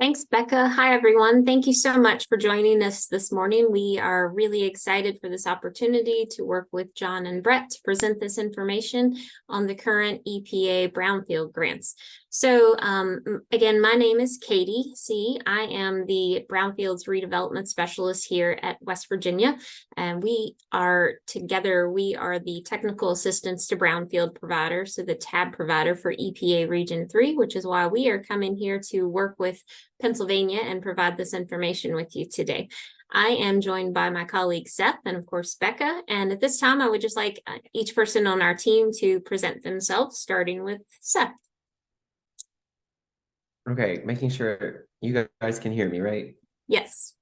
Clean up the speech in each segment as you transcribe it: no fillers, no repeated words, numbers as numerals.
Thanks, Becca. Hi, everyone. Thank you so much for joining us this morning. We are really excited for this opportunity to work with John and Brett to present this information on the current EPA Brownfield grants. So again, my name is Katie C. I am the Brownfields Redevelopment Specialist here at West Virginia, and we are the technical assistants to Brownfield provider, so the TAB provider for EPA Region 3, which is why we are coming here to work with Pennsylvania and provide this information with you today. I am joined by my colleague Seth and of course Becca, and at this time I would just like each person on our team to present themselves, starting with Seth. Okay, making sure you guys can hear me, right? Yes.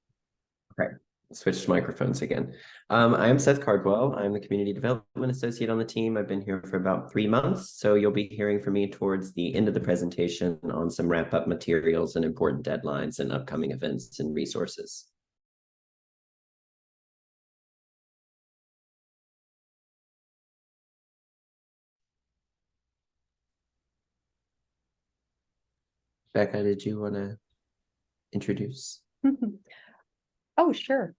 Okay, switch microphones again. I am Seth Cardwell. I'm the Community Development Associate on the team. I've been here for about 3 months, so you'll be hearing from me towards the end of the presentation on some wrap-up materials and important deadlines and upcoming events and resources. Becca, did you want to introduce? Oh, sure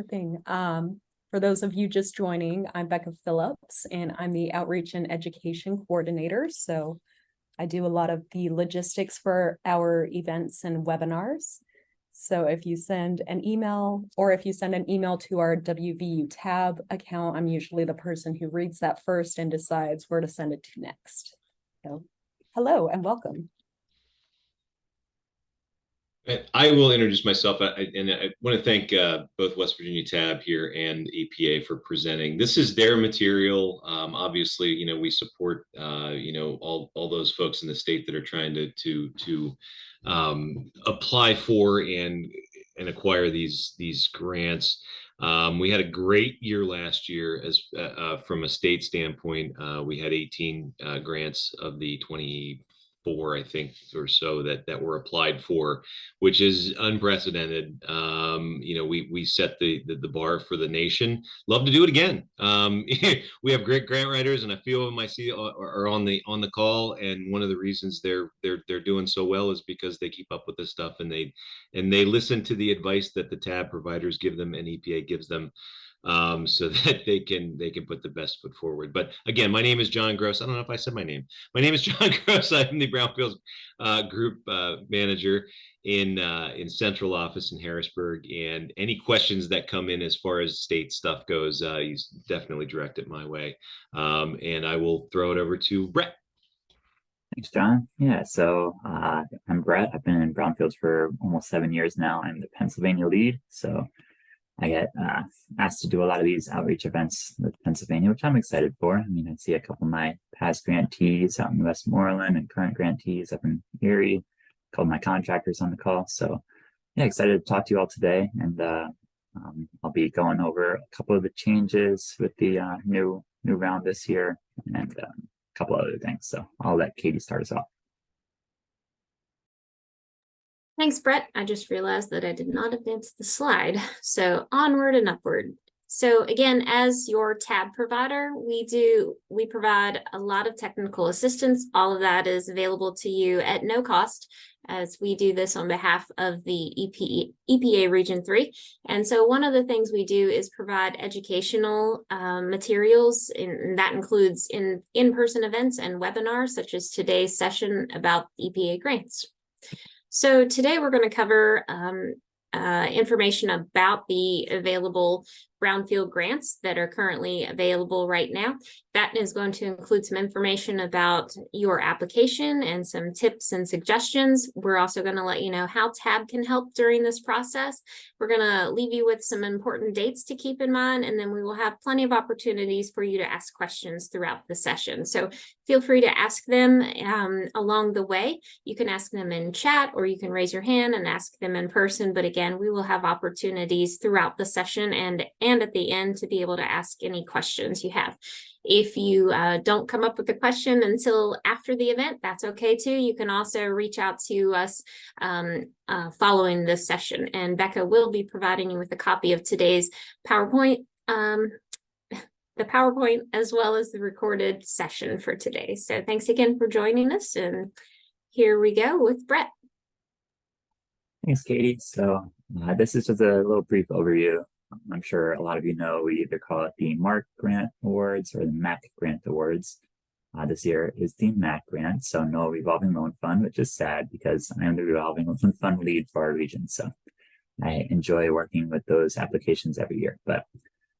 thing. For those of you just joining, I'm Becca Phillips, and I'm the Outreach and Education Coordinator. So I do a lot of the logistics for our events and webinars. So if you send an email to our WVU tab account, I'm usually the person who reads that first and decides where to send it to next. So hello and welcome. I will introduce myself, and I want to thank both West Virginia TAB here and EPA for presenting. This is their material. Obviously, we support all those folks in the state that are trying to apply for and acquire these grants. We had a great year last year as from a state standpoint. We had 18 grants of the 24, I think, or so that were applied for, which is unprecedented. We set the bar for the nation. Love to do it again. We have great grant writers, and a few of them I see are on the call. And one of the reasons they're doing so well is because they keep up with this stuff, and they listen to the advice that the TAB providers give them and EPA gives them. So that they can put the best foot forward. But again, my name is John Gross. I don't know if I said my name. My name is John Gross. I'm the Brownfields group manager in central office in Harrisburg. And any questions that come in as far as state stuff goes, you definitely direct it my way. And I will throw it over to Brett. Thanks, John. Yeah, so I'm Brett. I've been in Brownfields for almost 7 years now. I'm the Pennsylvania lead, so I get asked to do a lot of these outreach events with Pennsylvania, which I'm excited for. I mean, I see a couple of my past grantees out in Westmoreland and current grantees up in Erie, a couple of my contractors on the call. So yeah, excited to talk to you all today. And I'll be going over a couple of the changes with the new round this year and a couple other things. So I'll let Katie start us off. Thanks, Brett. I just realized that I did not advance the slide. So onward and upward. So again, as your TAB provider, we provide a lot of technical assistance. All of that is available to you at no cost, as we do this on behalf of the EPA Region 3. And so one of the things we do is provide educational materials, and that includes in-person events and webinars, such as today's session about EPA grants. So today we're going to cover information about the available Brownfield grants that are currently available right now. That is going to include some information about your application and some tips and suggestions. We're also going to let you know how TAB can help during this process. We're going to leave you with some important dates to keep in mind, and then we will have plenty of opportunities for you to ask questions throughout the session. So feel free to ask them along the way. You can ask them in chat, or you can raise your hand and ask them in person. But again, we will have opportunities throughout the session and at the end to be able to ask any questions you have. If you don't come up with a question until after the event, that's okay too. You can also reach out to us following this session, and Becca will be providing you with a copy of today's PowerPoint, the PowerPoint as well as the recorded session for today. So thanks again for joining us, and here we go with Brett. Thanks, Katie. So this is just a little brief overview. I'm sure a lot of you know we either call it the MARC Grant Awards or the MAC Grant Awards. This year is the MAC grant, so no revolving loan fund, which is sad because I am the revolving loan fund lead for our region. So I enjoy working with those applications every year, but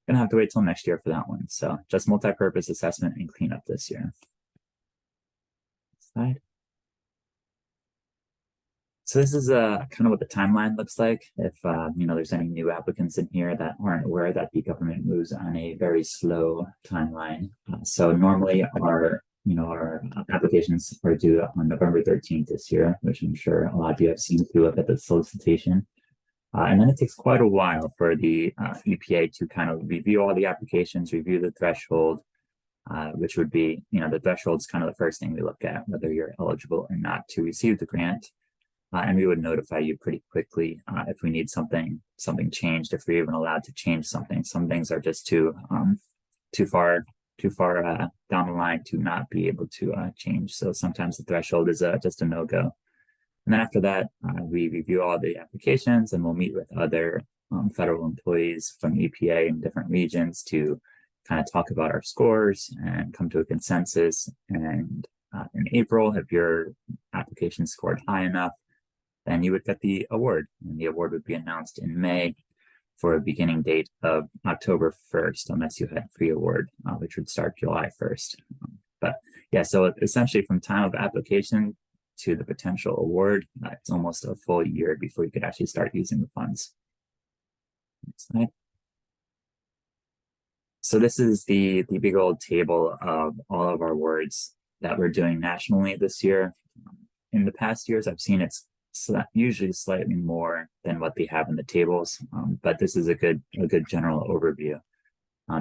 gonna have to wait till next year for that one. So just multi-purpose assessment and cleanup this year. Slide. So this is kind of what the timeline looks like. If there's any new applicants in here that aren't aware that the government moves on a very slow timeline. So normally our applications are due on November 13th this year, which I'm sure a lot of you have seen through up at the solicitation. And then it takes quite a while for the EPA to kind of review all the applications, review the threshold, which would be, the threshold is kind of the first thing we look at, whether you're eligible or not to receive the grant. And we would notify you pretty quickly if we need something changed, if we're even allowed to change something. Some things are just too far down the line to not be able to change. So sometimes the threshold is just a no-go. And then after that, we review all the applications and we'll meet with other federal employees from EPA in different regions to kind of talk about our scores and come to a consensus. And in April, if your application scored high enough, then you would get the award. And the award would be announced in May for a beginning date of October 1st, unless you had pre-award, which would start July 1st. But yeah, so essentially from time of application to the potential award, it's almost a full year before you could actually start using the funds. Next slide. So this is the big old table of all of our awards that we're doing nationally this year. In the past years, I've seen it's usually slightly more than what they have in the tables, but this is a good general overview.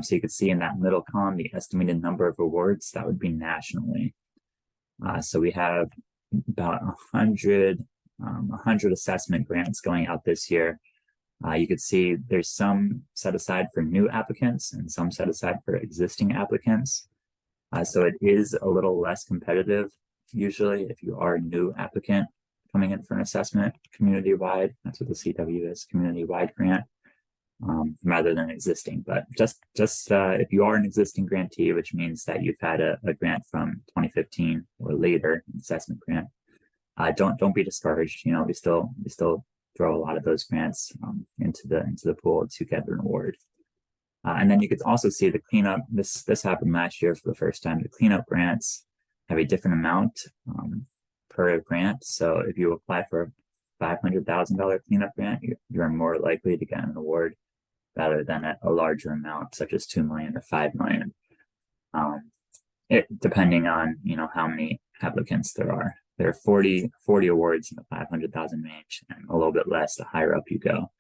So you can see in that middle column the estimated number of awards that would be nationally. So we have about 100 assessment grants going out this year. You could see there's some set aside for new applicants and some set aside for existing applicants. So it is a little less competitive usually if you are a new applicant coming in for an assessment community-wide. That's what the CW is, community-wide grant, rather than existing. But just if you are an existing grantee, which means that you've had a grant from 2015 or later, an assessment grant, don't be discouraged. We still throw a lot of those grants into the pool to get an award. And then you could also see the cleanup. This happened last year for the first time. The cleanup grants have a different amount per grant. So if you apply for a $500,000 cleanup grant, you're more likely to get an award rather than a larger amount, such as $2 million or $5 million. Depending on how many applicants there are. There are 40 awards in the 500,000 range, and a little bit less the higher up you go.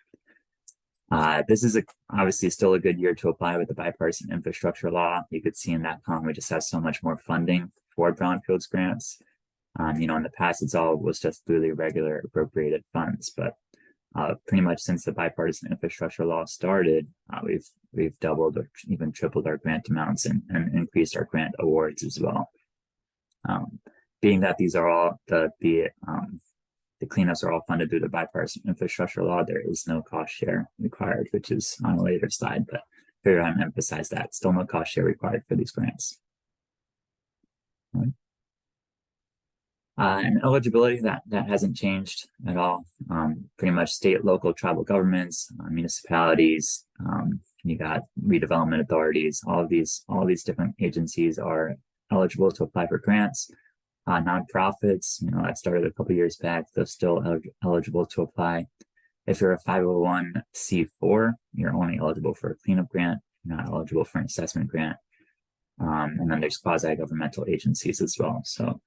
This is obviously still a good year to apply with the bipartisan infrastructure law. You could see in that column we just have so much more funding for brownfields grants. In the past, was just through the regular appropriated funds, but pretty much since the bipartisan infrastructure law started, we've doubled or even tripled our grant amounts and increased our grant awards as well. Being that these are all the cleanups are all funded through the bipartisan infrastructure law, there is no cost share required, which is on a later slide, but here I'm emphasize that still no cost share required for these grants. And eligibility, that hasn't changed at all. Pretty much state, local, tribal governments, municipalities, you got redevelopment authorities, all these different agencies are eligible to apply for grants. Nonprofits, that started a couple years back, they're still eligible to apply. If you're a 501c4, you're only eligible for a cleanup grant, you're not eligible for an assessment grant. And then there's quasi-governmental agencies as well. So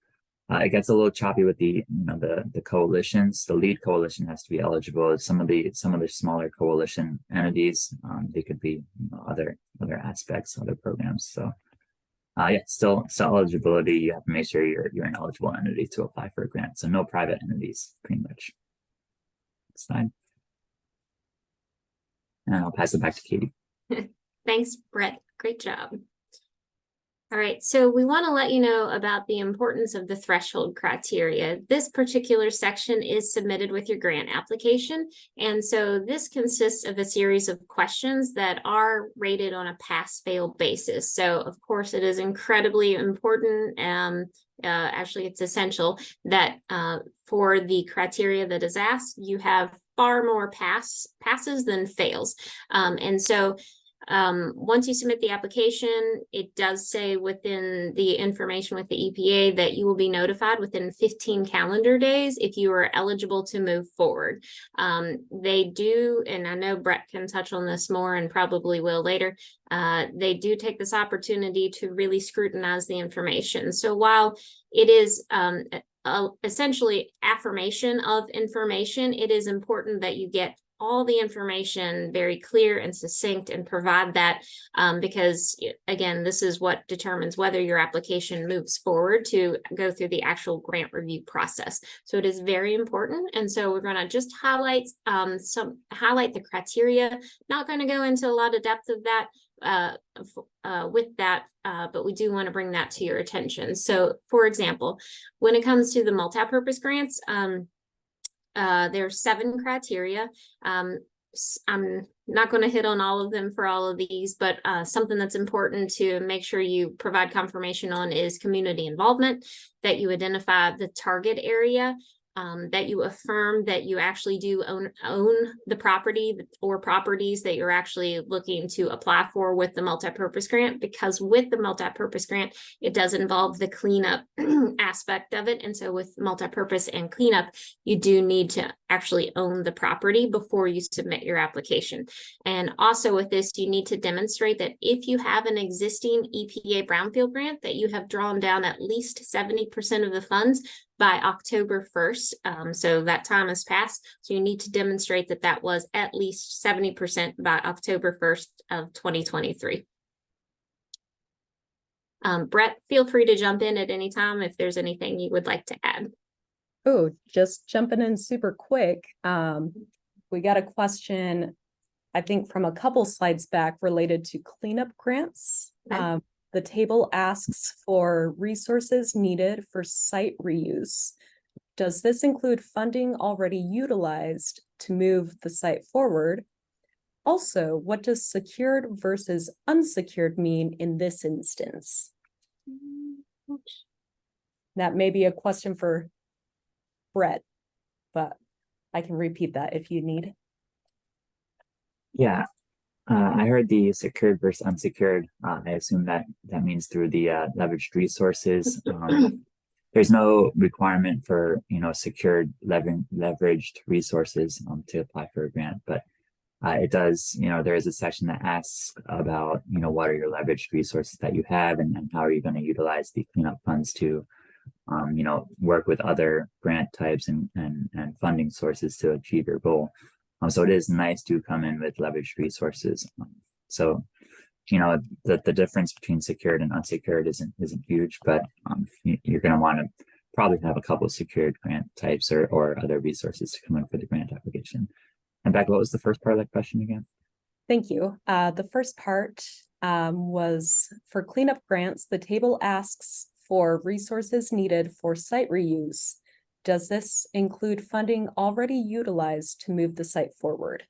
it gets a little choppy with the coalitions. The lead coalition has to be eligible. Some of the smaller coalition entities, they could be other aspects, other programs. So yeah, still eligibility. You have to make sure you're an eligible entity to apply for a grant. So no private entities, pretty much. Next slide. And I'll pass it back to Katie. Thanks, Brett. Great job. All right, so we want to let you know about the importance of the threshold criteria. This particular section is submitted with your grant application. And so this consists of a series of questions that are rated on a pass-fail basis. So of course, it is incredibly important. Actually, it's essential that for the criteria that is asked, you have far more passes than fails. And so once you submit the application, it does say within the information with the EPA that you will be notified within 15 calendar days if you are eligible to move forward. They do, and I know Brett can touch on this more and probably will later, they do take this opportunity to really scrutinize the information. So while it is essentially affirmation of information, it is important that you get all the information very clear and succinct and provide that because again, this is what determines whether your application moves forward to go through the actual grant review process. So it is very important. And so we're going to just highlight the criteria, not going to go into a lot of depth of that with that, but we do want to bring that to your attention. So for example, when it comes to the multipurpose grants, there are 7 criteria. I'm not going to hit on all of them for all of these, but something that's important to make sure you provide confirmation on is community involvement, that you identify the target area, that you affirm that you actually do own the property or properties that you're actually looking to apply for with the multipurpose grant, because with the multipurpose grant, it does involve the cleanup aspect of it. And so with multipurpose and cleanup, you do need to actually own the property before you submit your application. And also with this, you need to demonstrate that if you have an existing EPA Brownfield grant, that you have drawn down at least 70% of the funds by October 1st. So that time has passed. So you need to demonstrate that that was at least 70% by October 1st of 2023. Brett, feel free to jump in at any time if there's anything you would like to add. Oh, just jumping in super quick. We got a question, I think from a couple slides back related to cleanup grants. Okay. The table asks for resources needed for site reuse. Does this include funding already utilized to move the site forward? Also, what does secured versus unsecured mean in this instance? That may be a question for Brett, but I can repeat that if you need. Yeah, I heard the secured versus unsecured. I assume that means through the leveraged resources. There's no requirement for secured leveraged resources to apply for a grant, but it does. There is a section that asks about what are your leveraged resources that you have, and how are you going to utilize the cleanup funds to work with other grant types and funding sources to achieve your goal. So it is nice to come in with leveraged resources. So, the difference between secured and unsecured isn't huge, but you're going to want to probably have a couple of secured grant types or other resources to come in for the grant application. And Becca, what was the first part of that question again? Thank you. The first part was for cleanup grants. The table asks for resources needed for site reuse. Does this include funding already utilized to move the site forward?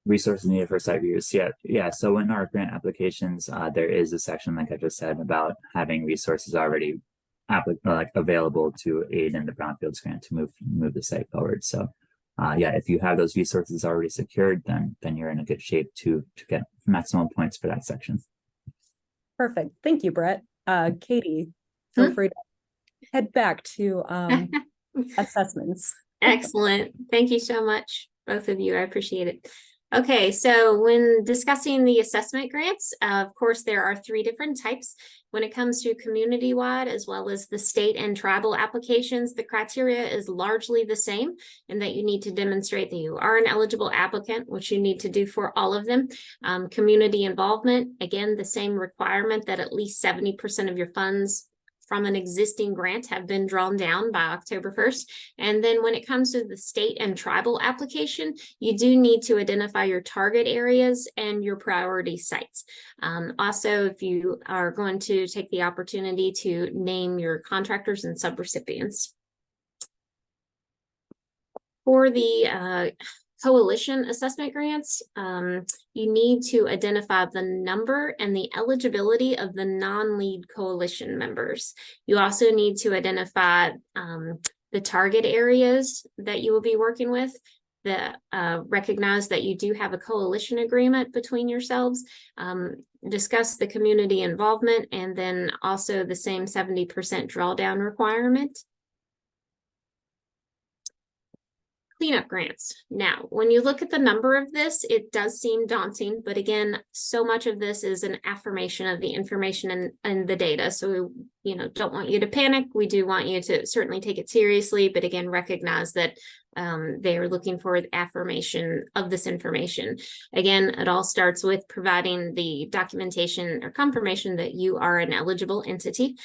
Resources needed for site reuse. Yeah. So in our grant applications, there is a section, like I just said, about having resources already available to aid in the Brownfields grant to move the site forward. So if you have those resources already secured, then you're in a good shape to get maximum points for that section. Perfect. Thank you, Brett. Katie, feel free to head back to assessments. Excellent. Thank you so much, both of you. I appreciate it. Okay, so when discussing the assessment grants, of course, there are 3 different types. When it comes to community-wide as well as the state and tribal applications, the criteria is largely the same in that you need to demonstrate that you are an eligible applicant, which you need to do for all of them. Community involvement, again, the same requirement that at least 70% of your funds from an existing grant have been drawn down by October 1st. And then when it comes to the state and tribal application, you do need to identify your target areas and your priority sites. Also, if you are going to take the opportunity to name your contractors and subrecipients. For the coalition assessment grants, you need to identify the number and the eligibility of the non-lead coalition members. You also need to identify the target areas that you will be working with. Recognize that you do have a coalition agreement between yourselves, discuss the community involvement, and then also the same 70% drawdown requirement. Cleanup grants. Now, when you look at the number of this, it does seem daunting, but again, so much of this is an affirmation of the information and the data. So, you know, don't want you to panic. We do want you to certainly take it seriously, but again, recognize that they are looking for the affirmation of this information. Again, it all starts with providing the documentation or confirmation that you are an eligible entity,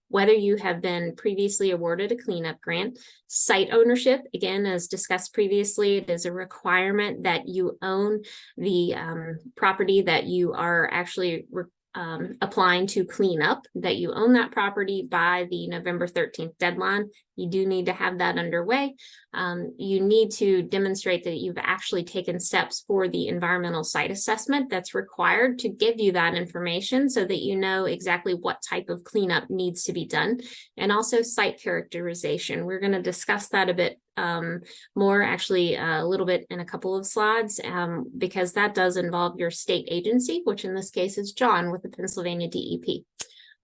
whether you have been previously awarded a cleanup grant. Site ownership, again, as discussed previously, it is a requirement that you own the property that you are actually applying to clean up, that you own that property by the November 13th deadline. You do need to have that underway. You need to demonstrate that you've actually taken steps for the environmental site assessment that's required to give you that information so that you know exactly what type of cleanup needs to be done. And also site characterization. We're going to discuss that a bit more, actually a little bit in a couple of slides, because that does involve your state agency, which in this case is John with the Pennsylvania DEP.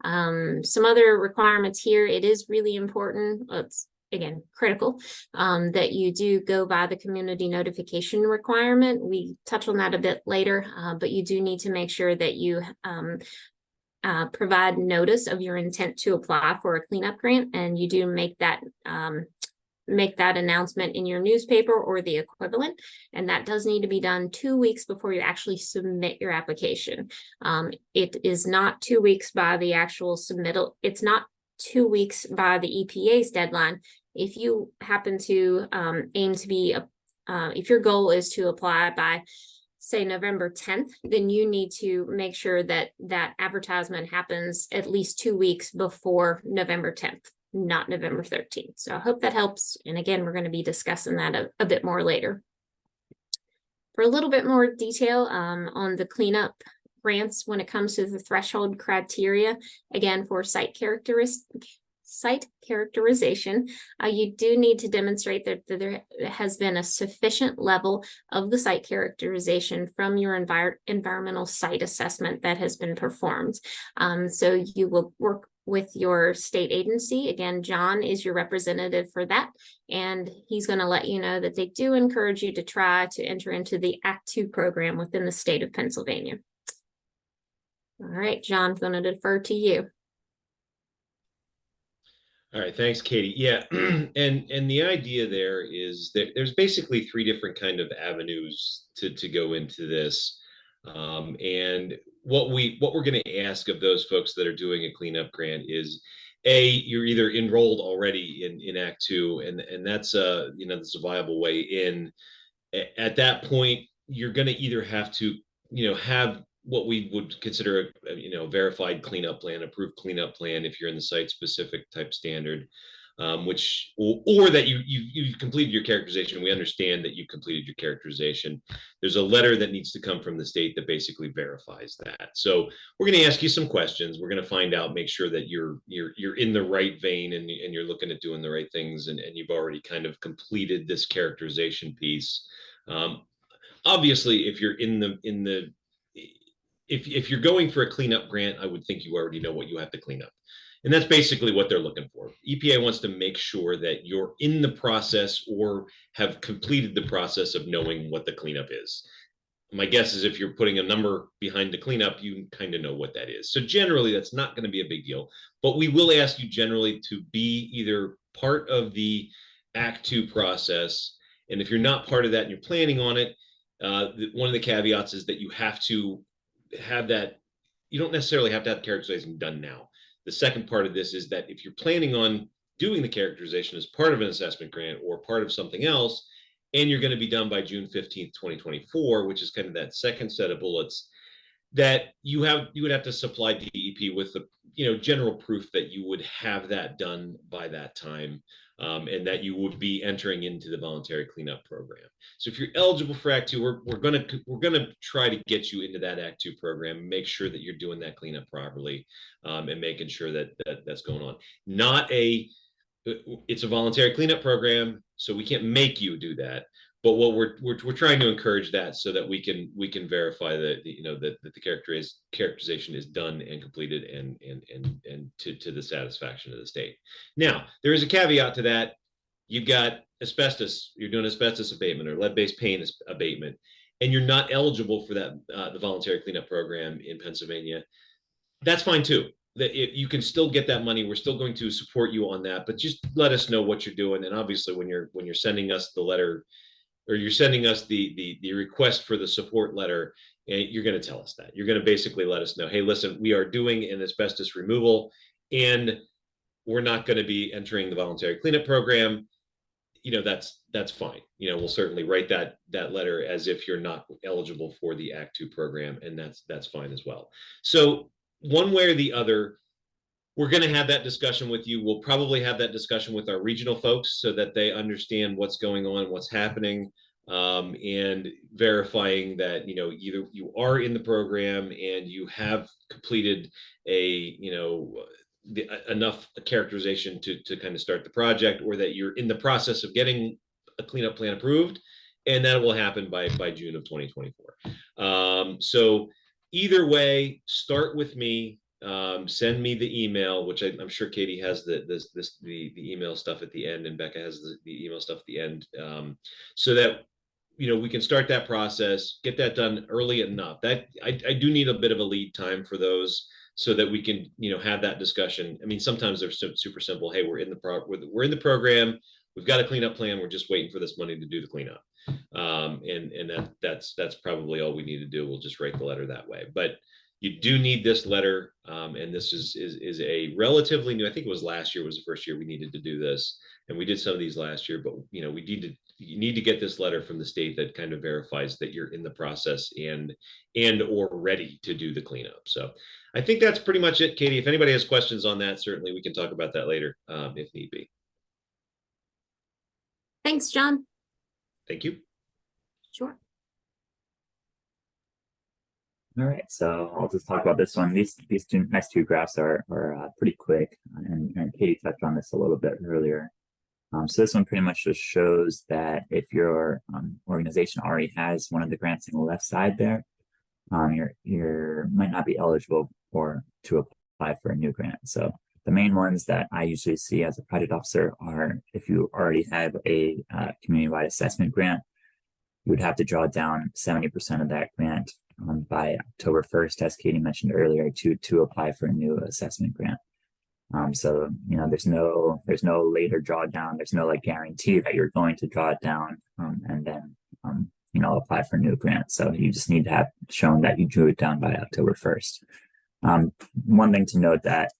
Some other requirements here, it is really important, it's again critical, that you do go by the community notification requirement. We touch on that a bit later, but you do need to make sure that you provide notice of your intent to apply for a cleanup grant, and you do make that announcement in your newspaper or the equivalent, and that does need to be done 2 weeks before you actually submit your application. It is not 2 weeks by the actual submittal. It's not 2 weeks by the EPA's deadline. If you happen to aim to be, if your goal is to apply by, say, November 10th, then you need to make sure that that advertisement happens at least 2 weeks before November 10th. Not November 13th. So I hope that helps. And again, we're going to be discussing that a bit more later. For a little bit more detail on the cleanup grants when it comes to the threshold criteria, again, for site characterization, you do need to demonstrate that there has been a sufficient level of the site characterization from your environmental site assessment that has been performed. So you will work with your state agency. Again, John is your representative for that, and he's going to let you know that they do encourage you to try to enter into the Act 2 program within the state of Pennsylvania. All right, John, I'm going to defer to you. All right, thanks, Katie. Yeah, and the idea there is that there's basically 3 different kind of avenues to go into this. And what we're going to ask of those folks that are doing a cleanup grant is, A, you're either enrolled already in Act 2, and that's that's a viable way in. At that point, you're going to either have to have what we would consider a verified cleanup plan, approved cleanup plan if you're in the site specific type standard, which or that you've completed your characterization. We understand that you've completed your characterization. There's a letter that needs to come from the state that basically verifies that. So we're going to ask you some questions. We're going to find out, make sure that you're in the right vein and you're looking at doing the right things, and you've already kind of completed this characterization piece. Obviously, if you're if you're going for a cleanup grant, I would think you already know what you have to clean up. And that's basically what they're looking for. EPA wants to make sure that you're in the process or have completed the process of knowing what the cleanup is. My guess is if you're putting a number behind the cleanup, you kind of know what that is. So generally, that's not going to be a big deal. But we will ask you generally to be either part of the Act 2 process. And if you're not part of that and you're planning on it, one of the caveats is that you have to have that. You don't necessarily have to have characterization done now. the second part of this is that if you're planning on doing the characterization as part of an assessment grant or part of something else, and you're going to be done by June 15th, 2024, which is kind of that second set of bullets, that you would have to supply DEP with the general proof that you would have that done by that time, and that you would be entering into the voluntary cleanup program. So if you're eligible for Act 2, we're gonna try to get you into that Act 2 program, make sure that you're doing that cleanup properly, and making sure that that's going on. It's a voluntary cleanup program, so we can't make you do that. But what we're trying to encourage that so that we can verify that the characterization is done and completed and to the satisfaction of the state. Now, there is a caveat to that. You've got asbestos. You're doing asbestos abatement or lead-based paint abatement, and you're not eligible for that the voluntary cleanup program in Pennsylvania. That's fine too. That you can still get that money. We're still going to support you on that, but just let us know what you're doing. And obviously, when you're sending us the letter, or you're sending us the request for the support letter, and you're going to tell us that. You're going to basically let us know, hey, listen, we are doing an asbestos removal, and we're not going to be entering the voluntary cleanup program. That's fine. We'll certainly write that letter as if you're not eligible for the Act 2 program, and that's fine as well. So one way or the other, we're going to have that discussion with you. We'll probably have that discussion with our regional folks so that they understand what's going on, what's happening, and verifying that either you are in the program and you have completed enough characterization to kind of start the project, or that you're in the process of getting a cleanup plan approved, and that will happen by June of 2024. So either way, start with me. Send me the email, which I'm sure Katie has the email stuff at the end, and Becca has the email stuff at the end, so that we can start that process, get that done early enough. That I do need a bit of a lead time for those, so that we can have that discussion. I mean, sometimes they're super simple. Hey, we're in the program. We've got a cleanup plan. We're just waiting for this money to do the cleanup, and that's probably all we need to do. We'll just write the letter that way, but you do need this letter, and this is a relatively new. I think it was last year was the first year we needed to do this, and we did some of these last year. But you need to get this letter from the state that kind of verifies that you're in the process and or ready to do the cleanup. So I think that's pretty much it, Katie. If anybody has questions on that, certainly we can talk about that later, if need be. Thanks, John. Thank you. Sure. All right, so I'll just talk about this one. These next two graphs are pretty quick, and Katie touched on this a little bit earlier. So this one pretty much just shows that if your organization already has one of the grants on the left side there, you might not be eligible to apply for a new grant. So the main ones that I usually see as a project officer are if you already have a community-wide assessment grant, you would have to draw down 70% of that grant by October 1st, as Katie mentioned earlier, to apply for a new assessment grant. So there's no later drawdown. There's no guarantee that you're going to draw it down and then apply for a new grant. So you just need to have shown that you drew it down by October 1st. One thing to note that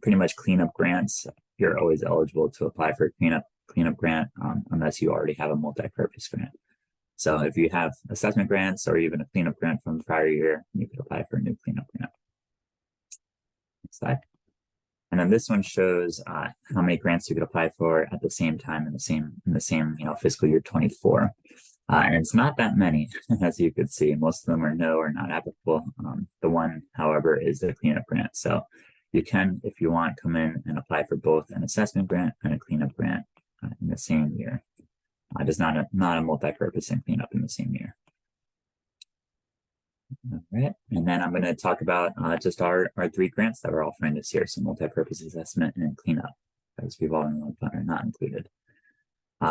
pretty much cleanup grants, you're always eligible to apply for a cleanup grant unless you already have a multi-purpose grant. So if you have assessment grants or even a cleanup grant from the prior year, you could apply for a new cleanup grant. Next slide. And then this one shows how many grants you could apply for at the same time in the same fiscal year 24. And it's not that many, as you could see. Most of them are no or not applicable. The one, however, is the cleanup grant. So you can, if you want, come in and apply for both an assessment grant and a cleanup grant in the same year. Just not a multi-purpose and cleanup in the same year. All right, and then I'm going to talk about just our three grants that we're offering this year. So multi-purpose assessment and cleanup, as revolving are not included.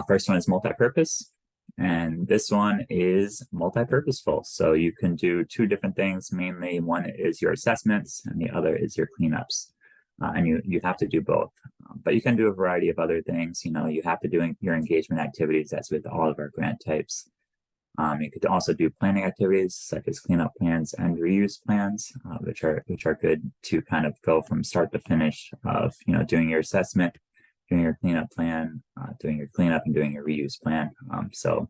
First one is multi-purpose, and this one is multi-purposeful. So you can do two different things. Mainly, one is your assessments, and the other is your cleanups. And you have to do both, but you can do a variety of other things. You have to do your engagement activities, as with all of our grant types. You could also do planning activities such as cleanup plans and reuse plans, which are good to kind of go from start to finish of doing your assessment, doing your cleanup plan, doing your cleanup, and doing your reuse plan. So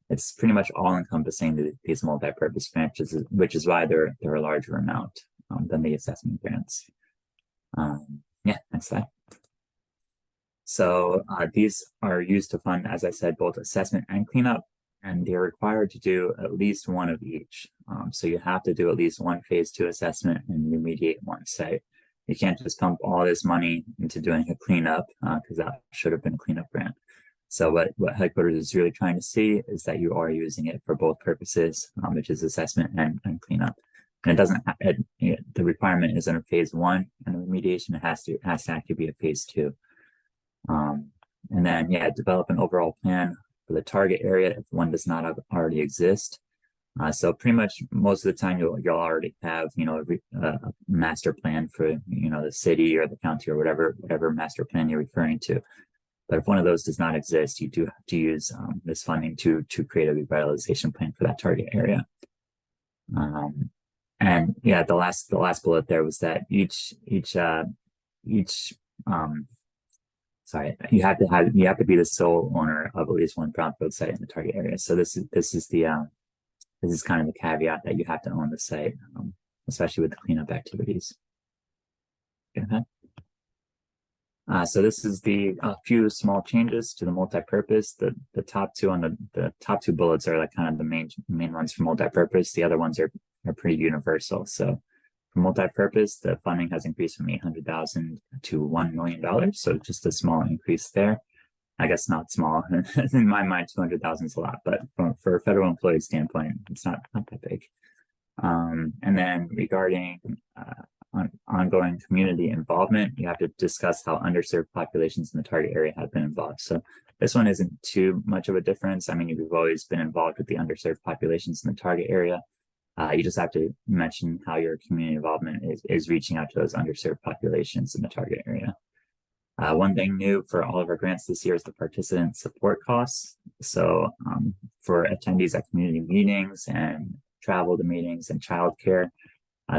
it's pretty much all encompassing these multi-purpose grants, which is why they're a larger amount than the assessment grants. Yeah, next slide. So these are used to fund, as I said, both assessment and cleanup, and they're required to do at least one of each. So you have to do at least one phase 2 assessment and remediate one site. You can't just pump all this money into doing a cleanup because that should have been a cleanup grant. So what headquarters is really trying to see is that you are using it for both purposes, which is assessment and cleanup. And it doesn't the requirement isn't a phase 1 and remediation. It has to actually be a phase 2. And then develop an overall plan for the target area if one does not already exist. So pretty much most of the time you'll already have a master plan for the city or the county or whatever master plan you're referring to. But if one of those does not exist, you do have to use this funding to create a revitalization plan for that target area. And the last bullet there was that you have to be the sole owner of at least one brownfield site in the target area. So this is kind of the caveat that you have to own the site, especially with the cleanup activities. Go ahead. So this is a few small changes to the multi-purpose. The top two on the top two bullets are like kind of the main ones for multi-purpose. The other ones are pretty universal. So for multi-purpose, the funding has increased from $800,000 to $1 million. So just a small increase there. I guess not small. In my mind, 200,000 is a lot, but for a federal employee standpoint, it's not that big. And then regarding ongoing community involvement, you have to discuss how underserved populations in the target area have been involved. So this one isn't too much of a difference. I mean, you've always been involved with the underserved populations in the target area. You just have to mention how your community involvement is reaching out to those underserved populations in the target area. One thing new for all of our grants this year is the participant support costs. So for attendees at community meetings and travel to meetings and childcare,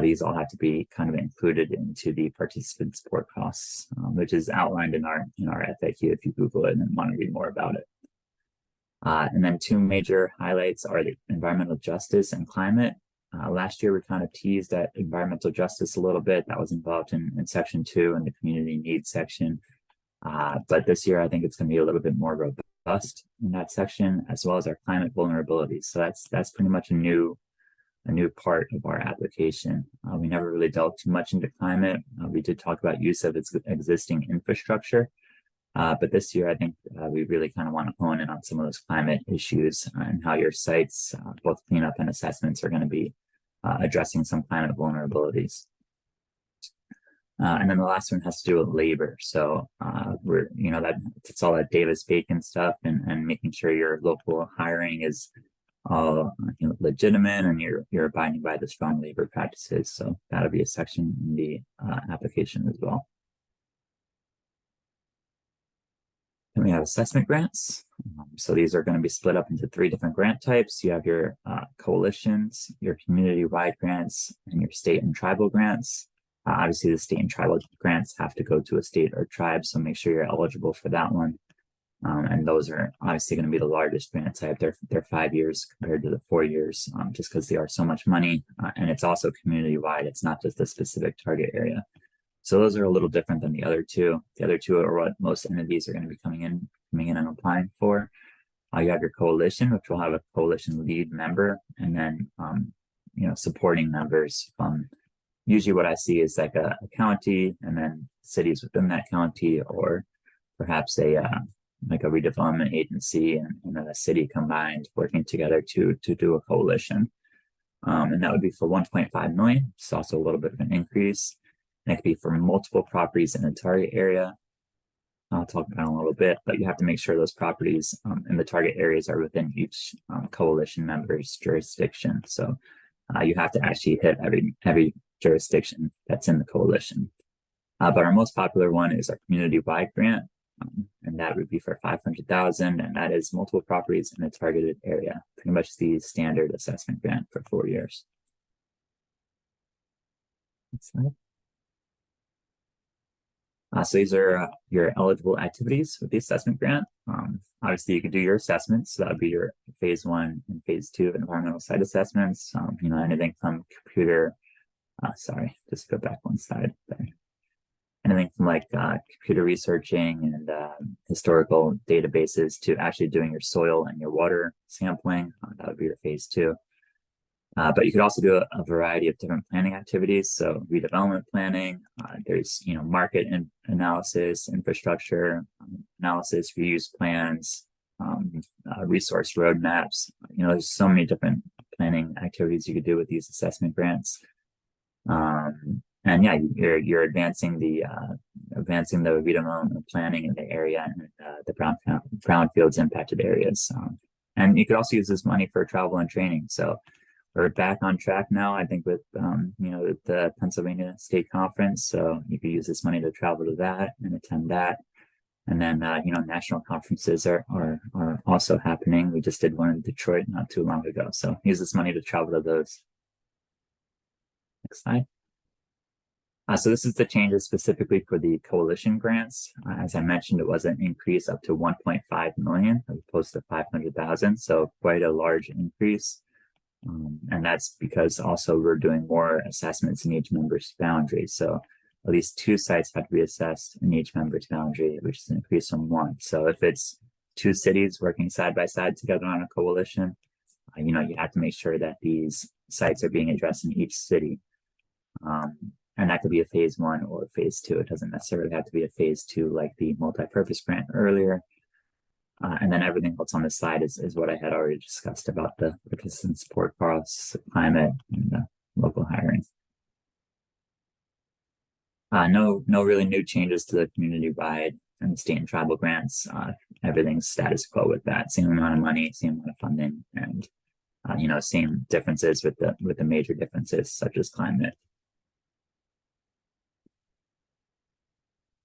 these all have to be kind of included into the participant support costs, which is outlined in our FAQ if you Google it and want to read more about it. And then two major highlights are the environmental justice and climate. Last year, we kind of teased at environmental justice a little bit. That was involved in section 2 and the community needs section. But this year, I think it's going to be a little bit more robust in that section, as well as our climate vulnerabilities. So that's pretty much a new part of our application. We never really delved too much into climate. We did talk about use of its existing infrastructure. But this year, I think we really kind of want to hone in on some of those climate issues and how your sites, both cleanup and assessments, are going to be addressing some climate vulnerabilities. And then the last one has to do with labor. So that's all that Davis-Bacon stuff and making sure your local hiring is all legitimate and you're abiding by the strong labor practices. So that'll be a section in the application as well. Then we have assessment grants. So these are going to be split up into 3 different grant types. You have your coalitions, your community-wide grants, and your state and tribal grants. Obviously, the state and tribal grants have to go to a state or tribe, so make sure you're eligible for that one. And those are obviously going to be the largest grant type. They're 5 years compared to the 4 years, just because they are so much money. And it's also community-wide. It's not just a specific target area. So those are a little different than the other two. The other two are what most entities are going to be coming in and applying for. You have your coalition, which will have a coalition lead member, and then supporting members from usually what I see is like a county, and then cities within that county, or perhaps like a redevelopment agency and then a city combined working together to do a coalition. And that would be for 1.5 million. It's also a little bit of an increase. And it could be for multiple properties in the target area. I'll talk about it in a little bit, but you have to make sure those properties in the target areas are within each coalition member's jurisdiction. So you have to actually hit every jurisdiction that's in the coalition. But our most popular one is our community-wide grant. And that would be for 500,000, and that is multiple properties in a targeted area. Pretty much the standard assessment grant for 4 years. Next slide. So these are your eligible activities with the assessment grant. Obviously, you can do your assessments. So that would be your phase 1 and phase 2 environmental site assessments. You know, anything from computer. Sorry, just go back one slide there. Anything from like computer researching and historical databases to actually doing your soil and your water sampling. That would be your phase 2. But you could also do a variety of different planning activities. So redevelopment planning, there's, you know, market analysis, infrastructure analysis, reuse plans, resource roadmaps. You know, there's so many different planning activities you could do with these assessment grants. And yeah, you're advancing the redevelopment planning in the area and the brownfields impacted areas. And you could also use this money for travel and training. So we're back on track now, I think, with you know, the Pennsylvania State Conference. So you could use this money to travel to that and attend that. And then you know, national conferences are also happening. We just did one in Detroit not too long ago. So use this money to travel to those. Next slide. So this is the changes specifically for the coalition grants. As I mentioned, it was an increase up to 1.5 million as opposed to 500,000. So quite a large increase. And that's because also we're doing more assessments in each member's boundary. So at least 2 sites have to be assessed in each member's boundary, which is an increase from 1. So if it's 2 cities working side by side together on a coalition, you know, you have to make sure that these sites are being addressed in each city. And that could be a phase 1 or phase 2. It doesn't necessarily have to be a phase 2 like the multipurpose grant earlier. And then everything else on this slide is what I had already discussed about the participant support costs, climate, and local hiring. No really new changes to the community-wide and state and tribal grants. Everything's status quo with that. Same amount of money, same amount of funding, and you know, same differences with the major differences such as climate.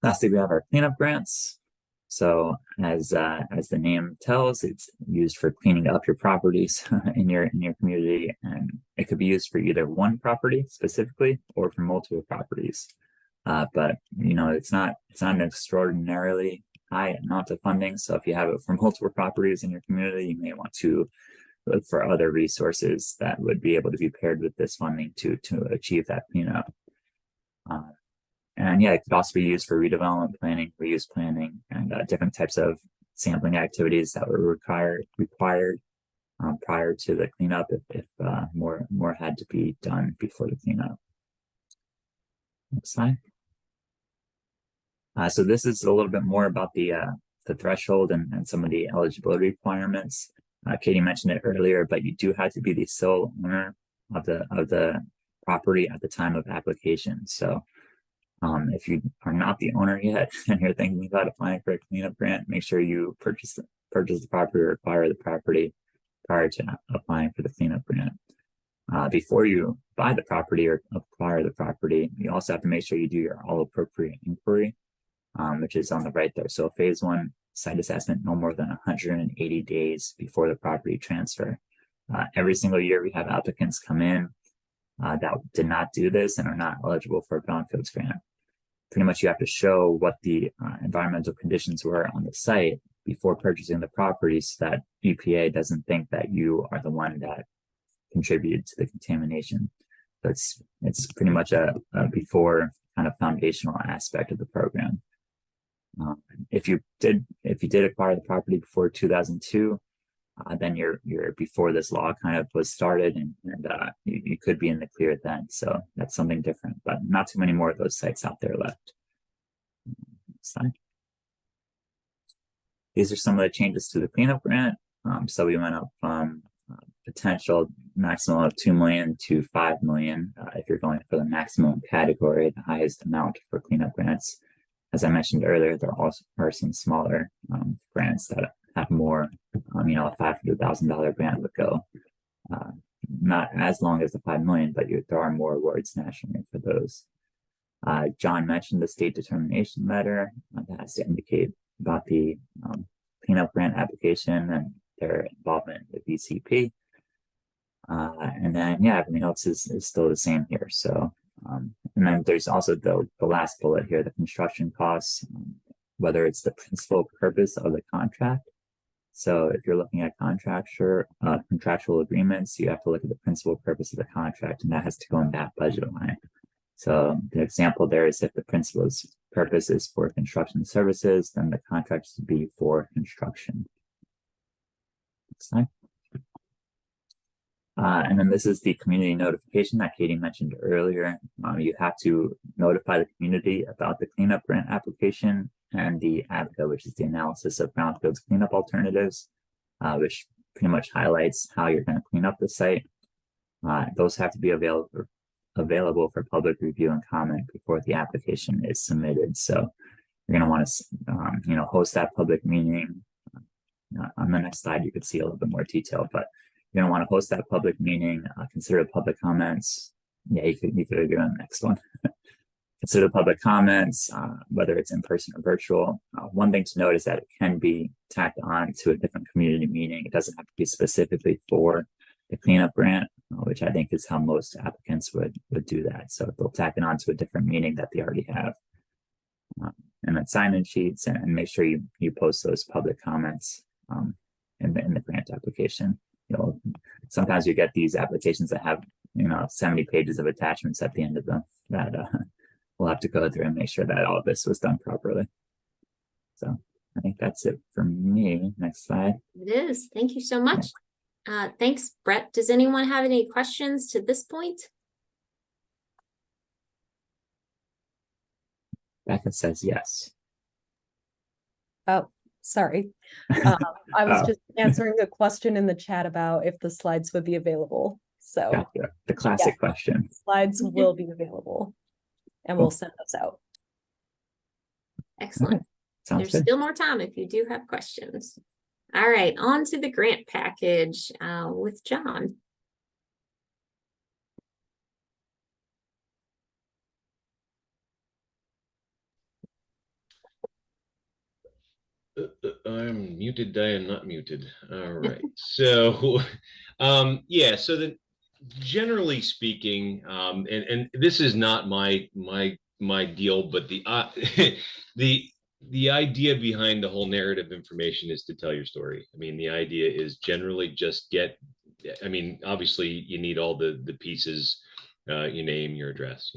Lastly, we have our cleanup grants. So as the name tells, it's used for cleaning up your properties in your community, and it could be used for either one property specifically or for multiple properties. But you know, it's not an extraordinarily high amount of funding. So if you have it for multiple properties in your community, you may want to look for other resources that would be able to be paired with this funding to achieve that cleanup. And yeah, it could also be used for redevelopment planning, reuse planning, and different types of sampling activities that were required prior to the cleanup if more had to be done before the cleanup. Next slide. So this is a little bit more about the threshold and some of the eligibility requirements. Katie mentioned it earlier, but you do have to be the sole owner of the property at the time of application. So if you are not the owner yet and you're thinking about applying for a cleanup grant, make sure you purchase the property or acquire the property prior to applying for the cleanup grant. Before you buy the property or acquire the property, you also have to make sure you do your all appropriate inquiry, which is on the right there. So phase 1 site assessment no more than 180 days before the property transfer. Every single year we have applicants come in that did not do this and are not eligible for a Brownfields grant. Pretty much you have to show what the environmental conditions were on the site before purchasing the property so that EPA doesn't think that you are the one that contributed to the contamination. So it's pretty much a before kind of foundational aspect of the program. If you did acquire the property before 2002, then you're before this law kind of was started, and you could be in the clear then. So that's something different, but not too many more of those sites out there left. Next slide. These are some of the changes to the cleanup grant. So we went up from potential maximum of 2 million to 5 million if you're going for the maximum category, the highest amount for cleanup grants. As I mentioned earlier, there also are some smaller grants that have more. You know, a $500,000 grant would go not as long as the 5 million, but there are more awards nationally for those. John mentioned the state determination letter that has to indicate about the cleanup grant application and their involvement with ECP. And then, yeah, everything else is still the same here. So, and then there's also the last bullet here, the construction costs, whether it's the principal purpose of the contract. So if you're looking at contractual agreements, you have to look at the principal purpose of the contract, and that has to go in that budget line. So the example there is if the principal purpose is for construction services, then the contract should be for construction. Next slide. And then this is the community notification that Katie mentioned earlier. You have to notify the community about the cleanup grant application and the ABCA, which is the analysis of brownfields cleanup alternatives, which pretty much highlights how you're going to clean up the site. Those have to be available for public review and comment before the application is submitted. So you're going to want to, host that public meeting. On the next slide, you could see a little bit more detail, but you're going to want to host that public meeting, consider public comments. Yeah, you could go on the next one. Consider public comments, whether it's in person or virtual. One thing to note is that it can be tacked on to a different community meeting. It doesn't have to be specifically for the cleanup grant, which I think is how most applicants would do that. So they'll tack it on to a different meeting that they already have. And then sign-in sheets, and make sure you post those public comments in the grant application. Sometimes you get these applications that have 70 pages of attachments at the end of them that we'll have to go through and make sure that all of this was done properly. So I think that's it for me. Next slide. It is. Thank you so much. Thanks, Brett. Does anyone have any questions to this point? Becca says yes. Oh, sorry. I was just answering a question in the chat about if the slides would be available. So gotcha. The classic question. Slides will be available, and we'll send those out. Excellent. Sounds There's good. still more time if you do have questions. All right, on to the grant package with John. I'm muted, I am not muted. All right. So, yeah, so then generally speaking, and this is not my deal, but the idea behind the whole narrative information is to tell your story. I mean, the idea is generally just obviously you need all the pieces, your name, your address,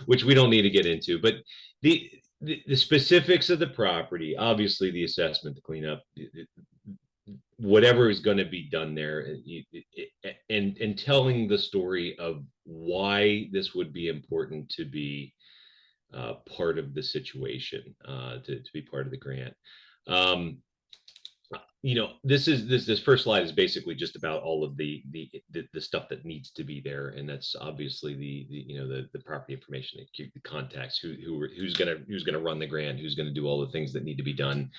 which we don't need to get into, but the specifics of the property, obviously the assessment, the cleanup, whatever is going to be done there, and telling the story of why this would be important to be part of the situation, to be part of the grant. This first slide is basically just about all of the stuff that needs to be there, and that's obviously the property information, the contacts, who's gonna run the grant, who's gonna do all the things that need to be done.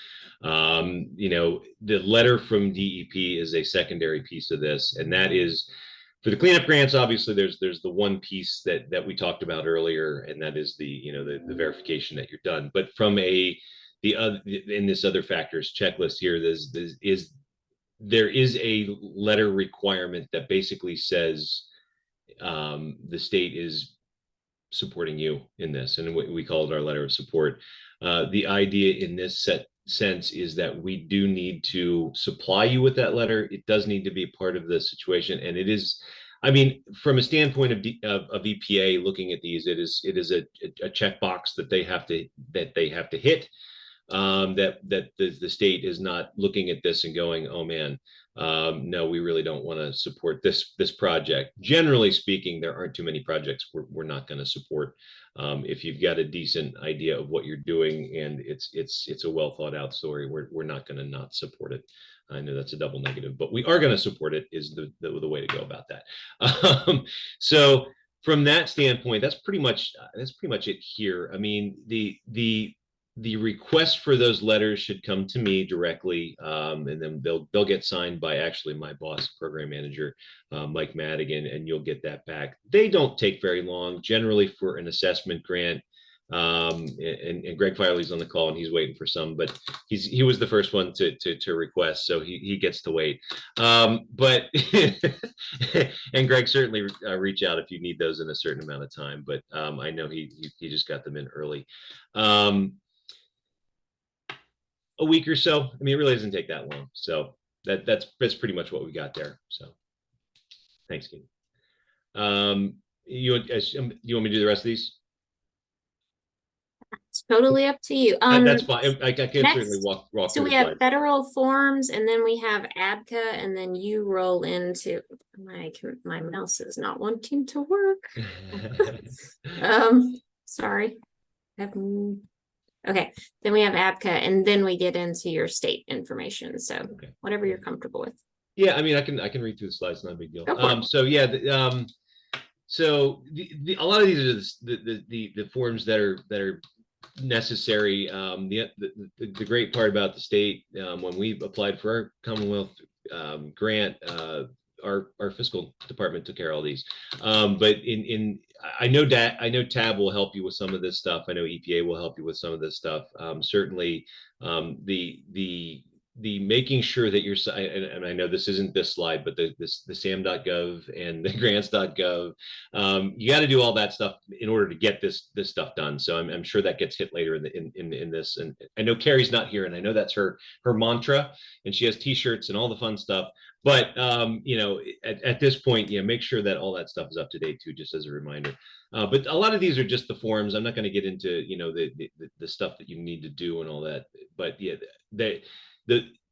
The letter from DEP is a secondary piece of this, and that is for the cleanup grants. Obviously, there's the one piece that we talked about earlier, and that is the verification that you're done. But from in this other factors checklist here, there is a letter requirement that basically says the state is supporting you in this, and we call it our letter of support. The idea in this sense is that we do need to supply you with that letter. It does need to be part of the situation, and it is, from a standpoint of EPA looking at these, it is a checkbox that they have to hit. That the state is not looking at this and going, oh man, no, we really don't want to support this project. Generally speaking, there aren't too many projects we're not going to support. If you've got a decent idea of what you're doing and it's a well thought out story, we're not going to not support it. I know that's a double negative, but we are going to support it is the way to go about that. So from that standpoint, that's pretty much it here. The request for those letters should come to me directly, and then they'll get signed by actually my boss, program manager, Mike Madigan, and you'll get that back. They don't take very long. Generally, for an assessment grant, And Greg Firely's on the call and he's waiting for some, but he was the first one to request, so he gets to wait. But and Greg, certainly reach out if you need those in a certain amount of time, but I know he just got them in early. A week or so. I mean, it really doesn't take that long. So that's pretty much what we got there. So thanks, Katie. You want me to do the rest of these? It's totally up to you. That's fine. I can certainly next, walk So through we the have slides. federal forms, and then we have ABCA, and then you roll into my mouse is not wanting to work. Sorry. Okay, then we have ABCA, and then we get into your state information. So Okay. whatever you're comfortable with. Yeah, I mean, I can read through the slides, not a big deal. Go for it. So yeah, so a lot of these are the forms that are necessary. The great part about the state, when we applied for our Commonwealth grant, our fiscal department took care of all these. But I know TAB will help you with some of this stuff. I know EPA will help you with some of this stuff. Certainly, the making sure that you're, and I know this isn't this slide, but the sam.gov and the grants.gov, you got to do all that stuff in order to get this stuff done. So I'm sure that gets hit later in this. And I know Carrie's not here, and I know that's her mantra, and she has t-shirts and all the fun stuff. But you know, at this point, make sure that all that stuff is up to date too, just as a reminder. But a lot of these are just the forms. I'm not going to get into the stuff that you need to do and all that. But yeah,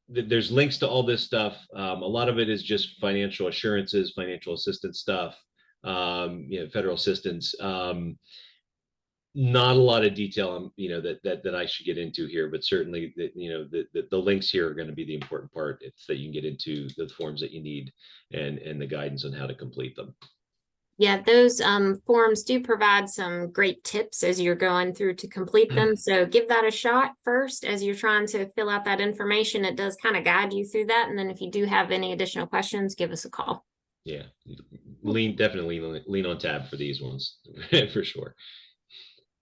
there's links to all this stuff. A lot of it is just financial assurances, financial assistance stuff, federal assistance. Not a lot of detail, that I should get into here, but certainly the links here are going to be the important part. It's that you can get into the forms that you need and the guidance on how to complete them. Yeah, those forms do provide some great tips as you're going through to complete them. So give that a shot first as you're trying to fill out that information. It does kind of guide you through that. And then if you do have any additional questions, give us a call. Yeah, definitely lean on TAB for these ones for sure.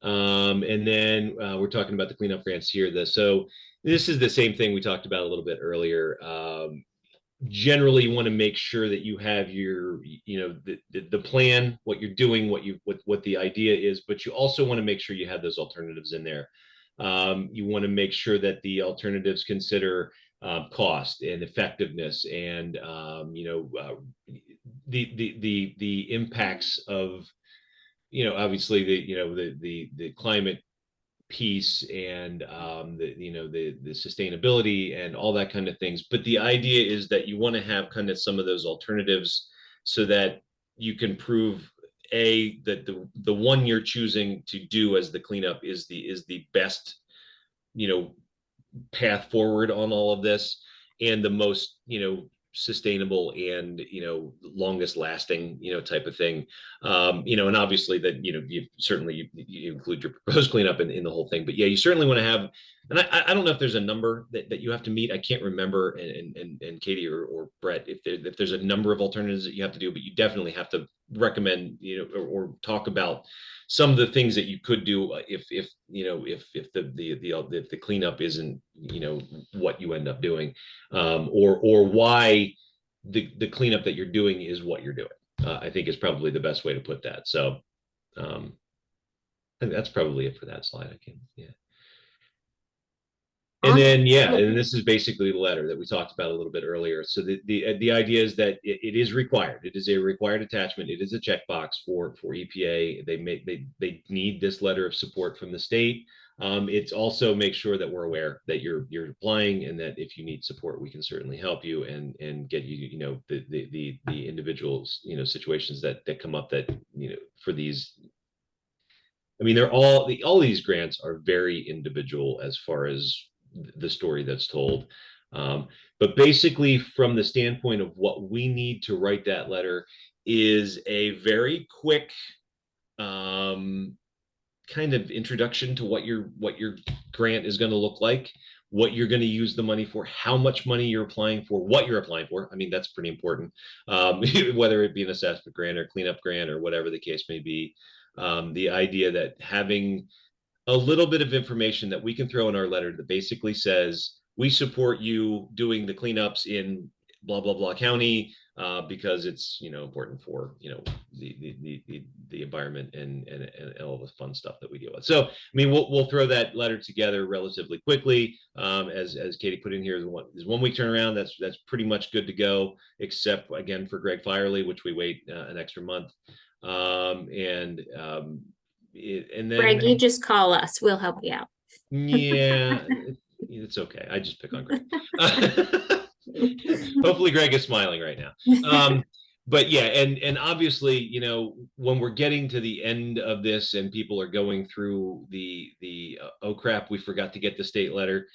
And then we're talking about the cleanup grants here. So this is the same thing we talked about a little bit earlier. Generally, you want to make sure that you have your, the plan, what you're doing, what the idea is, but you also want to make sure you have those alternatives in there. You want to make sure that the alternatives consider cost and effectiveness and the impacts of, obviously the climate piece and the sustainability and all that kind of things. But the idea is that you want to have kind of some of those alternatives so that you can prove that the one you're choosing to do as the cleanup is the best path forward on all of this, and the most sustainable and longest lasting type of thing. And obviously that you certainly you include your proposed cleanup in the whole thing. But yeah, you certainly want to have, and I don't know if there's a number that you have to meet. I can't remember, and Katie or Brett, if there's a number of alternatives that you have to do, but you definitely have to recommend or talk about some of the things that you could do if the cleanup isn't what you end up doing, or why the cleanup that you're doing is what you're doing. I think is probably the best way to put that. So I think that's probably it for that slide. And then, and this is basically the letter that we talked about a little bit earlier. So the idea is that it is required. It is a required attachment. It is a checkbox for EPA. They need this letter of support from the state. It's also make sure that we're aware that you're applying, and that if you need support, we can certainly help you and get you the individuals situations that come up that for these. I mean, they're all these grants are very individual as far as the story that's told. But basically, from the standpoint of what we need to write that letter is a very quick kind of introduction to what your grant is going to look like, what you're going to use the money for, how much money you're applying for, what you're applying for. I mean, that's pretty important, whether it be an assessment grant or cleanup grant or whatever the case may be. The idea that having a little bit of information that we can throw in our letter that basically says, we support you doing the cleanups in blah, blah, blah county, because it's, important for, the environment and all the fun stuff that we deal with. So, I mean, we'll throw that letter together relatively quickly. As Katie put in here, is 1 week turnaround. That's pretty much good to go, except again for Greg Firely, which we wait an extra month. And then Greg, you just call us. We'll help you out. yeah, it's okay. I just pick on Greg. Hopefully Greg is smiling right now. But yeah, and obviously, when we're getting to the end of this and people are going through the oh crap, we forgot to get the state letter.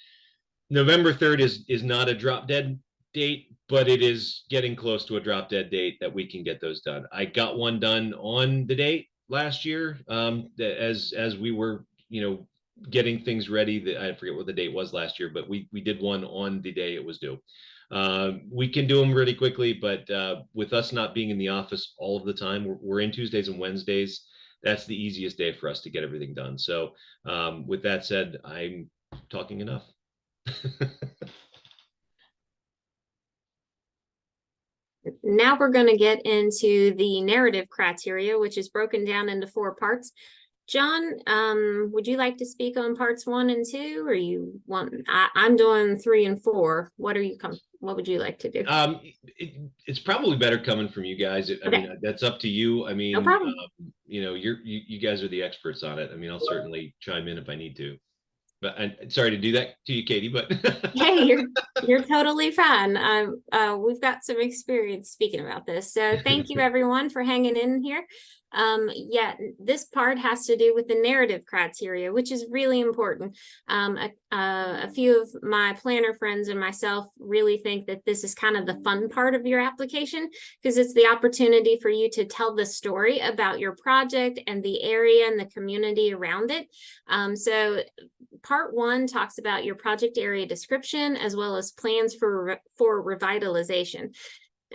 November 3rd is not a drop dead date, but it is getting close to a drop dead date that we can get those done. I got one done on the date last year, as we were, getting things ready. I forget what the date was last year, but we did one on the day it was due. We can do them really quickly, but with us not being in the office all of the time, we're in Tuesdays and Wednesdays. That's the easiest day for us to get everything done. So with that said, I'm talking enough. Now we're going to get into the narrative criteria, which is broken down into 4 parts. John, would you like to speak on parts 1 and 2, or you want? I'm doing 3 and 4. What would you like to do? It's probably better coming from you guys. I mean, that's up to you. I mean, no problem. You guys are the experts on it. I mean, I'll certainly chime in if I need to. But I'm sorry to do that to you, Katie, but hey, you're totally fine. We've got some experience speaking about this. So thank you everyone for hanging in here. Yeah, this part has to do with the narrative criteria, which is really important. A few of my planner friends and myself really think that this is kind of the fun part of your application, because it's the opportunity for you to tell the story about your project and the area and the community around it. So part 1 talks about your project area description as well as plans for revitalization.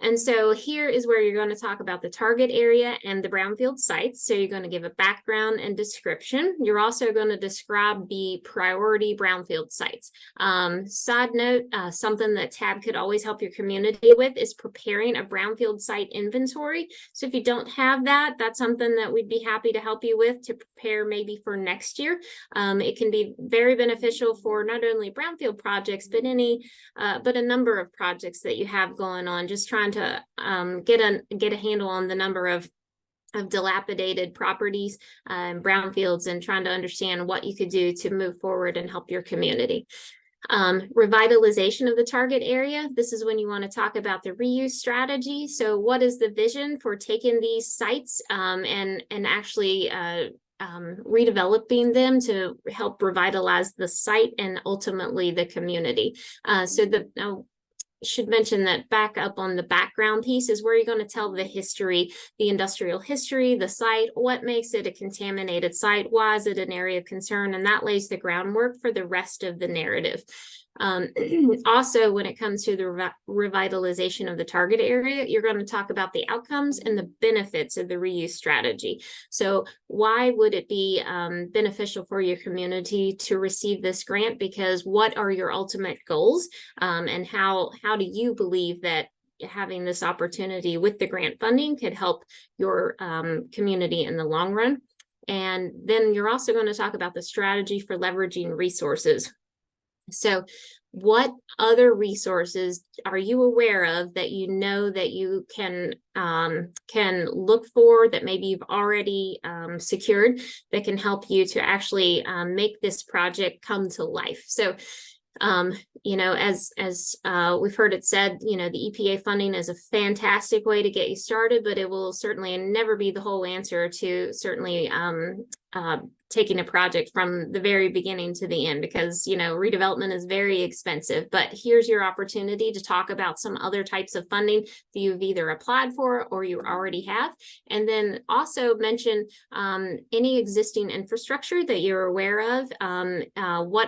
And so here is where you're going to talk about the target area and the brownfield sites. So you're going to give a background and description. You're also going to describe the priority brownfield sites. Side note, something that TAB could always help your community with is preparing a brownfield site inventory. So if you don't have that, that's something that we'd be happy to help you with to prepare maybe for next year. It can be very beneficial for not only brownfield projects, but a number of projects that you have going on, just trying to get a handle on the number of dilapidated properties and brownfields, and trying to understand what you could do to move forward and help your community. Revitalization of the target area. This is when you want to talk about the reuse strategy. So what is the vision for taking these sites and actually redeveloping them to help revitalize the site and ultimately the community. Should mention that back up on the background piece is where you're going to tell the history, the industrial history, the site, what makes it a contaminated site, why is it an area of concern, and that lays the groundwork for the rest of the narrative. Also, when it comes to the revitalization of the target area, you're going to talk about the outcomes and the benefits of the reuse strategy. So why would it be beneficial for your community to receive this grant? Because what are your ultimate goals, and how do you believe that having this opportunity with the grant funding could help your community in the long run? And then you're also going to talk about the strategy for leveraging resources. So what other resources are you aware of that you know that you can look for, that maybe you've already secured, that can help you to actually make this project come to life? So as we've heard it said, the EPA funding is a fantastic way to get you started, but it will certainly never be the whole answer to certainly taking a project from the very beginning to the end, because redevelopment is very expensive. But here's your opportunity to talk about some other types of funding that you've either applied for or you already have, and then also mention any existing infrastructure that you're aware of.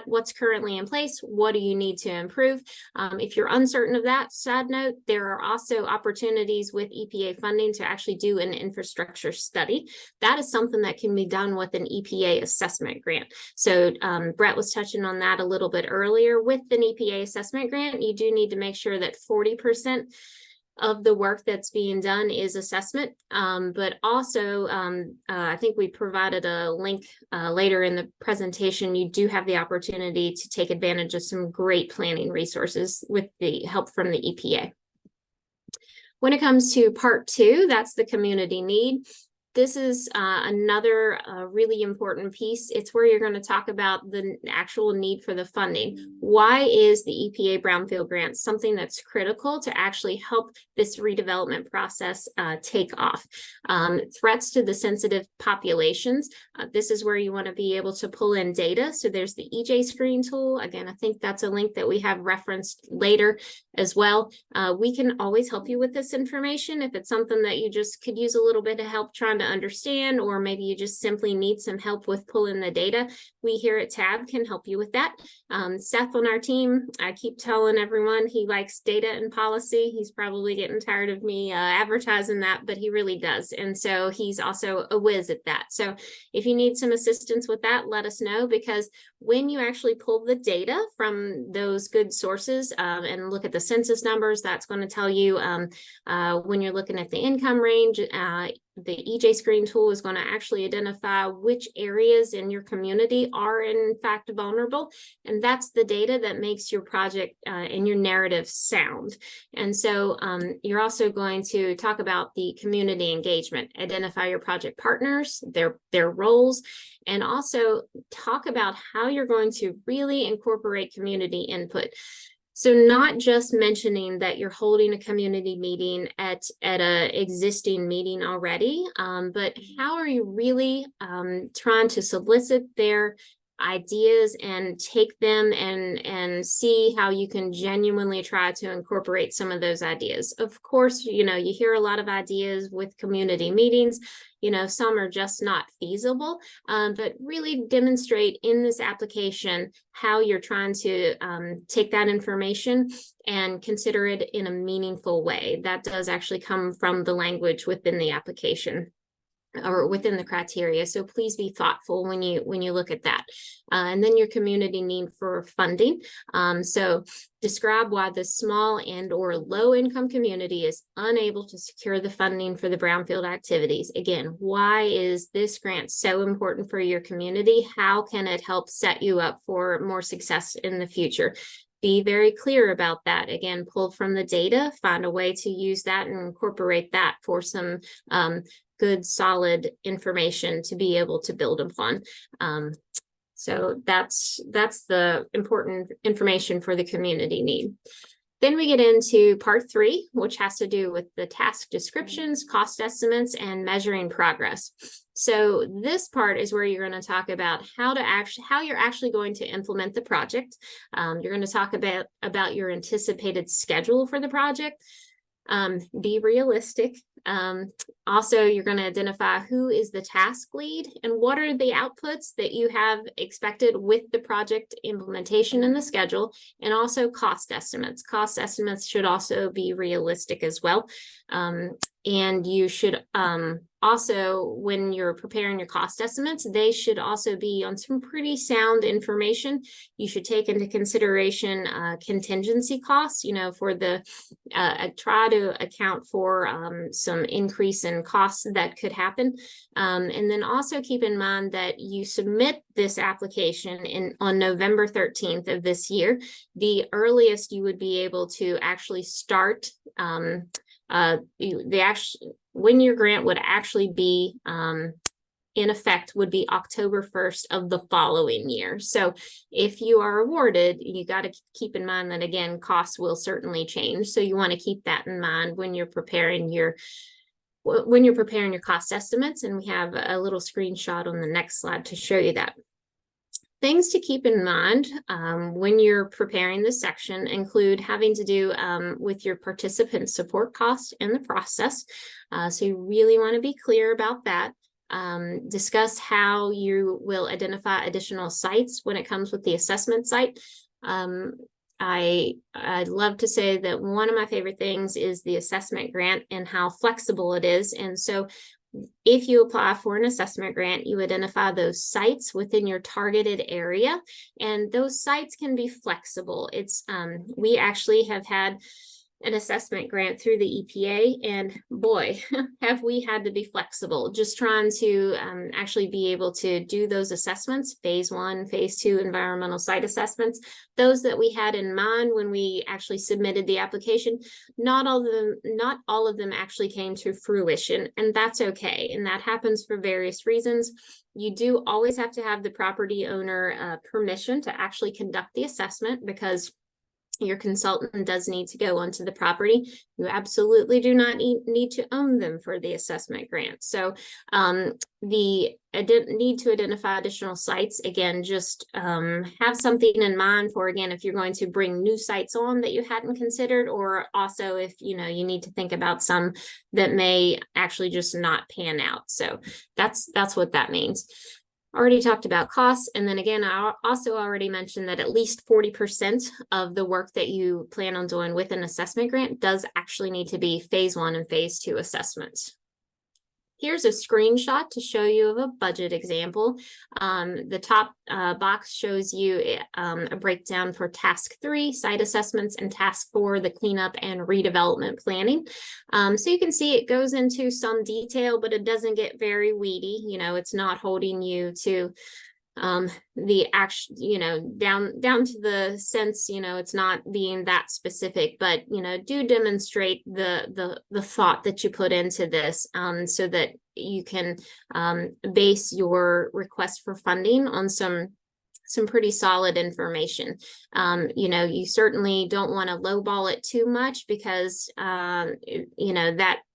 What's currently in place, what do you need to improve? If you're uncertain of that, side note, there are also opportunities with EPA funding to actually do an infrastructure study. That is something that can be done within an EPA assessment grant. So Brett was touching on that a little bit earlier. With an EPA assessment grant, you do need to make sure that 40% of the work that's being done is assessment, but also I think we provided a link later in the presentation. You do have the opportunity to take advantage of some great planning resources with the help from the EPA. When it comes to part 2, that's the community need. This is another really important piece. It's where you're going to talk about the actual need for the funding. Why is the EPA Brownfield grant something that's critical to actually help this redevelopment process take off? Threats to the sensitive populations. This is where you want to be able to pull in data. So there's the EJ screen tool. Again, I think that's a link that we have referenced later as well. We can always help you with this information if it's something that you just could use a little bit of help trying to understand, or maybe you just simply need some help with pulling the data. We here at TAB can help you with that. Seth on our team, I keep telling everyone he likes data and policy. He's probably getting tired of me advertising that, but he really does. And so he's also a whiz at that. So if you need some assistance with that, let us know, because when you actually pull the data from those good sources and look at the census numbers, that's going to tell you when you're looking at the income range, the EJ screen tool is going to actually identify which areas in your community are in fact vulnerable. And that's the data that makes your project and your narrative sound. And so you're also going to talk about the community engagement, identify your project partners, their roles, and also talk about how you're going to really incorporate community input. So not just mentioning that you're holding a community meeting at a existing meeting already, but how are you really trying to solicit their ideas and take them and see how you can genuinely try to incorporate some of those ideas. Of course, you know, you hear a lot of ideas with community meetings. You know, some are just not feasible, but really demonstrate in this application how you're trying to take that information and consider it in a meaningful way. That does actually come from the language within the application or within the criteria. So please be thoughtful when you look at that. And then your community need for funding. So describe why the small and or low income community is unable to secure the funding for the brownfield activities. Again, why is this grant so important for your community? How can it help set you up for more success in the future? Be very clear about that. Again, pull from the data, find a way to use that and incorporate that for some good, solid information to be able to build upon. So that's the important information for the community need. Then we get into part 3, which has to do with the task descriptions, cost estimates, and measuring progress. So this part is where you're going to talk about how you're actually going to implement the project. You're going to talk about your anticipated schedule for the project. Be realistic. Also, you're going to identify who is the task lead and what are the outputs that you have expected with the project implementation and the schedule, and also cost estimates. Cost estimates should also be realistic as well. And you should also, when you're preparing your cost estimates, they should also be on some pretty sound information. You should take into consideration contingency costs, you know, for the try to account for some increase in costs that could happen. And then also keep in mind that you submit this application on November 13th of this year. The earliest you would be able to actually start when your grant would actually be in effect would be October 1st of the following year. So if you are awarded, you got to keep in mind that, again, costs will certainly change. So you want to keep that in mind when you're preparing your cost estimates. And we have a little screenshot on the next slide to show you that. Things to keep in mind when you're preparing this section include having to do with your participant support cost in the process. So you really want to be clear about that. Discuss how you will identify additional sites when it comes with the assessment site. I'd love to say that one of my favorite things is the assessment grant and how flexible it is. And so If you apply for an assessment grant, you identify those sites within your targeted area, and those sites can be flexible. We actually have had an assessment grant through the EPA, and boy, have we had to be flexible, just trying to actually be able to do those assessments, phase 1, phase 2 environmental site assessments, those that we had in mind when we actually submitted the application. Not all of them actually came to fruition, and that's okay. And that happens for various reasons. You do always have to have the property owner permission to actually conduct the assessment, because your consultant does need to go onto the property. You absolutely do not need to own them for the assessment grant. So the need to identify additional sites, again, just have something in mind for, again, if you're going to bring new sites on that you hadn't considered, or also if you need to think about some that may actually just not pan out. So that's what that means. Already talked about costs. And then again, I also already mentioned that at least 40% of the work that you plan on doing with an assessment grant does actually need to be phase 1 and phase 2 assessments. Here's a screenshot to show you of a budget example. The top box shows you a breakdown for task 3, site assessments, and task 4, the cleanup and redevelopment planning. So you can see it goes into some detail, but it doesn't get very weedy. It's not holding you to the action, down to the sense, it's not being that specific, but do demonstrate the thought that you put into this, so that you can base your request for funding on some pretty solid information. You certainly don't want to lowball it too much, because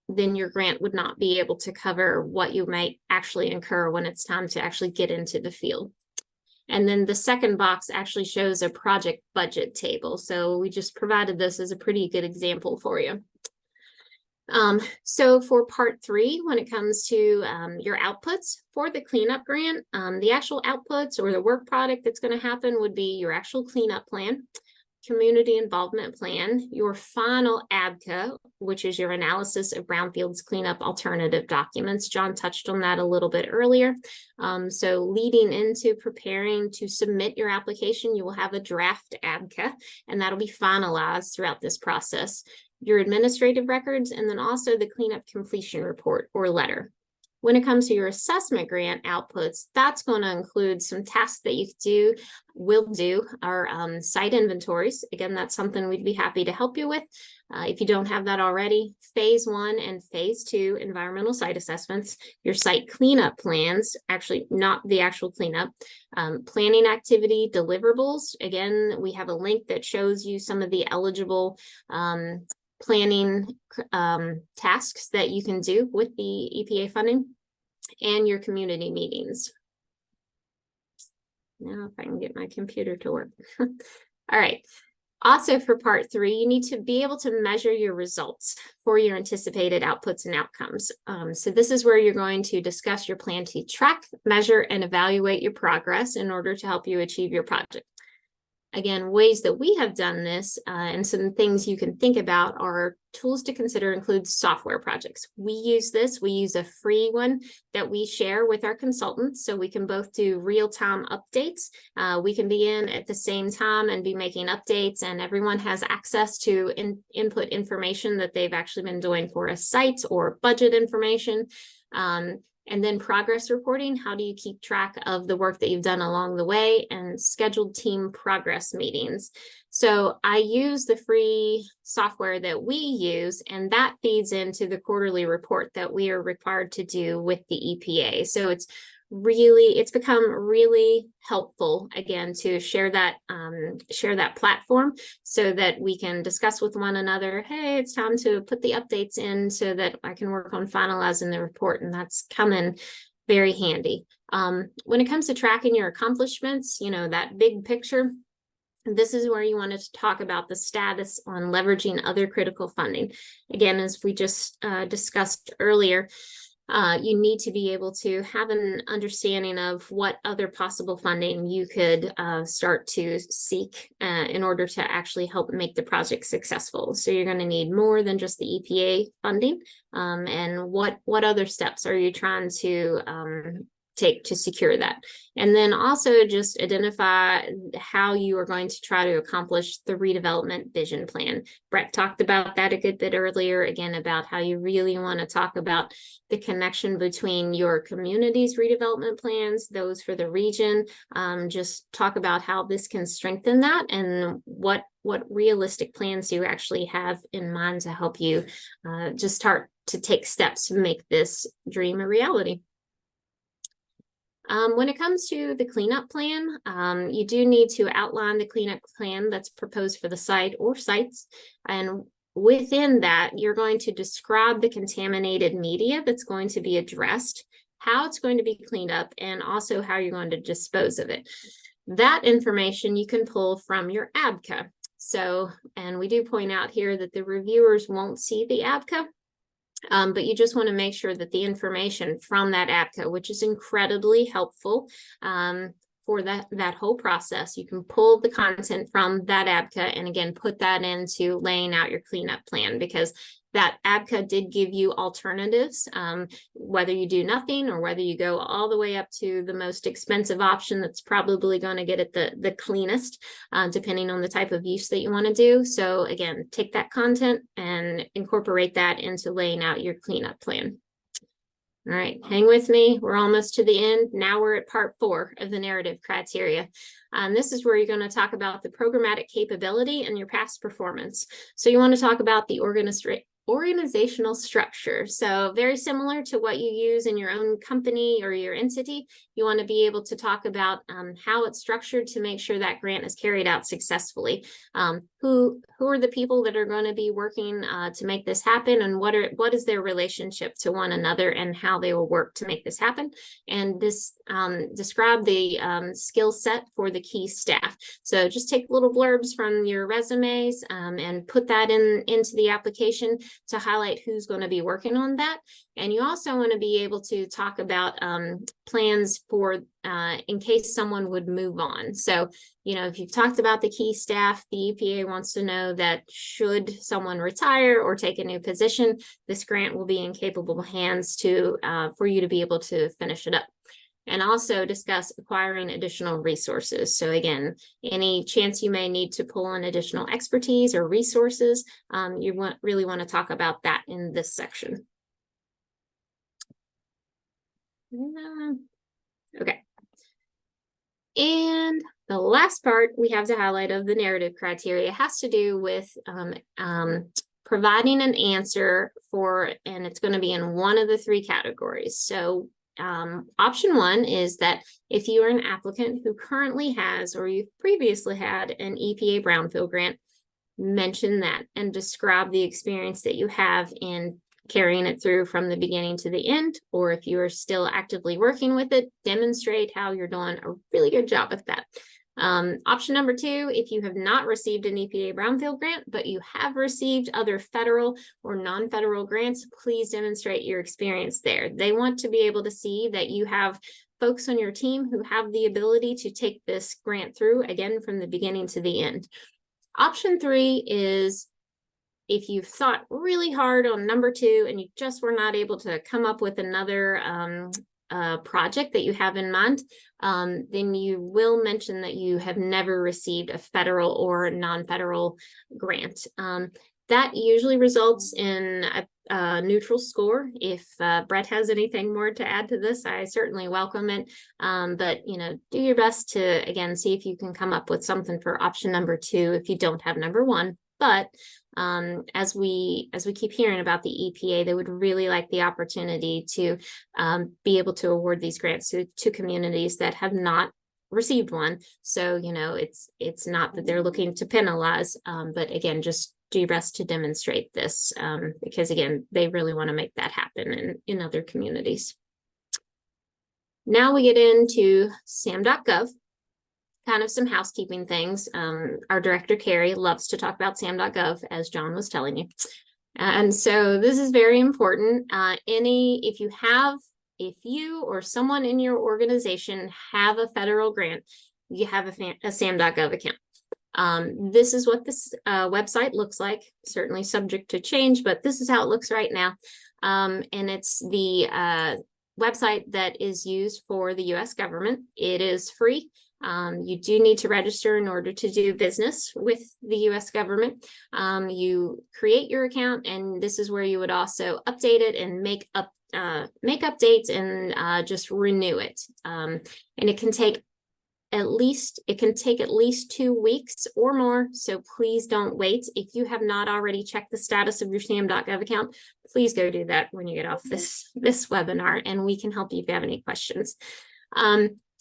then your grant would not be able to cover what you might actually incur when it's time to actually get into the field. And then the second box actually shows a project budget table. So we just provided this as a pretty good example for you. So for part 3, when it comes to your outputs for the cleanup grant, the actual outputs or the work product that's going to happen would be your actual cleanup plan, community involvement plan, your final ABCA, which is your analysis of Brownfield's cleanup alternative documents. John touched on that a little bit earlier. So leading into preparing to submit your application, you will have a draft ABCA, and that'll be finalized throughout this process. Your administrative records, and then also the cleanup completion report or letter. When it comes to your assessment grant outputs, that's going to include some tasks that you will do are site inventories. Again, that's something we'd be happy to help you with. If you don't have that already, phase 1 and phase 2 environmental site assessments, your site cleanup plans, actually not the actual cleanup, planning activity deliverables. Again, we have a link that shows you some of the eligible planning tasks that you can do with the EPA funding, and your community meetings. Now, if I can get my computer to work. All right. Also for part 3, you need to be able to measure your results for your anticipated outputs and outcomes. So this is where you're going to discuss your plan to track, measure, and evaluate your progress in order to help you achieve your project. Again, ways that we have done this and some things you can think about are tools to consider include software projects. We use a free one that we share with our consultants, so we can both do real-time updates. We can be in at the same time and be making updates, and everyone has access to input information that they've actually been doing for a site or budget information. And then progress reporting, how do you keep track of the work that you've done along the way, and scheduled team progress meetings. So I use the free software that we use, and that feeds into the quarterly report that we are required to do with the EPA. So it's become really helpful, again, to share that platform so that we can discuss with one another, hey, it's time to put the updates in so that I can work on finalizing the report, and that's coming very handy. When it comes to tracking your accomplishments, that big picture, this is where you wanted to talk about the status on leveraging other critical funding. Again, as we just discussed earlier, you need to be able to have an understanding of what other possible funding you could start to seek in order to actually help make the project successful. So you're going to need more than just the EPA funding. And what other steps are you trying to take to secure that? And then also just identify how you are going to try to accomplish the redevelopment vision plan. Brett talked about that a good bit earlier, again, about how you really want to talk about the connection between your community's redevelopment plans, those for the region. Just talk about how this can strengthen that and what realistic plans you actually have in mind to help you just start to take steps to make this dream a reality. When it comes to the cleanup plan, you do need to outline the cleanup plan that's proposed for the site or sites. And within that, you're going to describe the contaminated media that's going to be addressed, how it's going to be cleaned up, and also how you're going to dispose of it. That information you can pull from your ABCA. So, and we do point out here that the reviewers won't see the ABCA. But you just want to make sure that the information from that ABCA, which is incredibly helpful for that whole process, you can pull the content from that ABCA and again, put that into laying out your cleanup plan, because that ABCA did give you alternatives, whether you do nothing or whether you go all the way up to the most expensive option that's probably going to get it the cleanest, depending on the type of use that you want to do. So again, take that content and incorporate that into laying out your cleanup plan. All right, hang with me. We're almost to the end. Now we're at part 4 of the narrative criteria. This is where you're going to talk about the programmatic capability and your past performance. So you want to talk about the organizational structure. So very similar to what you use in your own company or your entity, you want to be able to talk about how it's structured to make sure that grant is carried out successfully. Who are the people that are going to be working to make this happen, and what is their relationship to one another and how they will work to make this happen. And this describe the skill set for the key staff. So just take little blurbs from your resumes and put that into the application to highlight who's going to be working on that. And you also want to be able to talk about plans for in case someone would move on. So, you know, if you've talked about the key staff, the EPA wants to know that should someone retire or take a new position, this grant will be in capable hands to for you to be able to finish it up. And also discuss acquiring additional resources. So again, any chance you may need to pull in additional expertise or resources, you really want to talk about that in this section. Okay. And the last part we have to highlight of the narrative criteria has to do with providing an answer for, and it's going to be in one of the 3 categories. So option 1 is that if you are an applicant who currently has or you've previously had an EPA Brownfield grant, mention that and describe the experience that you have in carrying it through from the beginning to the end, or if you are still actively working with it, demonstrate how you're doing a really good job with that. Option number 2, if you have not received an EPA Brownfield grant, but you have received other federal or non-federal grants, please demonstrate your experience there. They want to be able to see that you have folks on your team who have the ability to take this grant through, again, from the beginning to the end. Option 3 is if you've thought really hard on number 2 and you just were not able to come up with another project that you have in mind, then you will mention that you have never received a federal or non-federal grant. That usually results in a neutral score. If Brett has anything more to add to this, I certainly welcome it. But you know, do your best to again see if you can come up with something for option number 2 if you don't have number 1. But as we keep hearing about the EPA, they would really like the opportunity to be able to award these grants to communities that have not received one. So, you know, it's not that they're looking to penalize, but again, just do your best to demonstrate this because again, they really want to make that happen in other communities. Now we get into SAM.gov. Kind of some housekeeping things. Our director, Carrie, loves to talk about SAM.gov, as John was telling you. And so this is very important. If you or someone in your organization have a federal grant, you have a SAM.gov account. This is what this website looks like, certainly subject to change, but this is how it looks right now. And it's the website that is used for the US government. It is free. You do need to register in order to do business with the US government. You create your account, and this is where you would also update it and make updates and just renew it. And it can take at least 2 weeks or more. So please don't wait. If you have not already checked the status of your SAM.gov account, please go do that when you get off this webinar, and we can help you if you have any questions.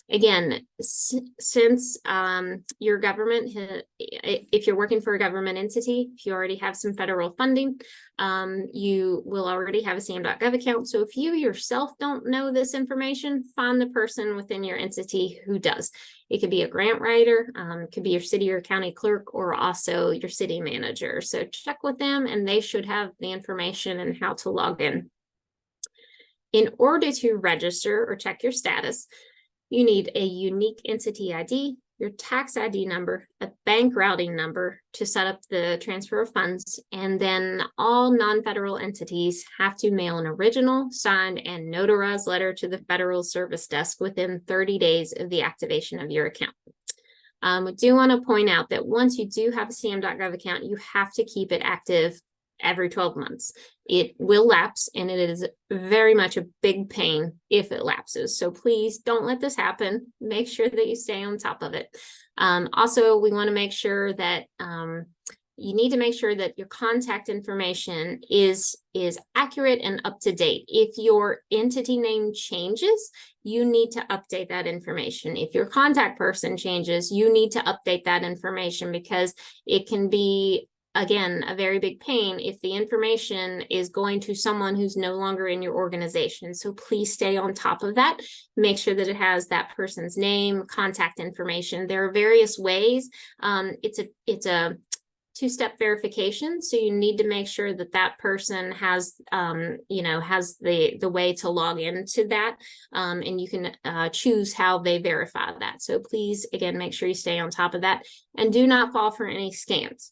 Again, since your government, if you're working for a government entity, if you already have some federal funding, you will already have a SAM.gov account. So if you yourself don't know this information, find the person within your entity who does. It could be a grant writer, it could be your city or county clerk, or also your city manager. So check with them, and they should have the information and how to log in. In order to register or check your status, you need a unique entity ID, your tax ID number, a bank routing number to set up the transfer of funds, and then all non-federal entities have to mail an original, signed, and notarized letter to the Federal Service Desk within 30 days of the activation of your account. We do want to point out that once you do have a SAM.gov account, you have to keep it active every 12 months. It will lapse, and it is very much a big pain if it lapses. So please don't let this happen. Make sure that you stay on top of it. Also, we want to make sure that you need to make sure that your contact information is accurate and up to date. If your entity name changes, you need to update that information. If your contact person changes, you need to update that information, because it can be, again, a very big pain if the information is going to someone who's no longer in your organization. So please stay on top of that. Make sure that it has that person's name, contact information. There are various ways. It's a two-step verification. So you need to make sure that that person has, has the way to log into that. And you can choose how they verify that. So please, again, make sure you stay on top of that, and do not fall for any scams.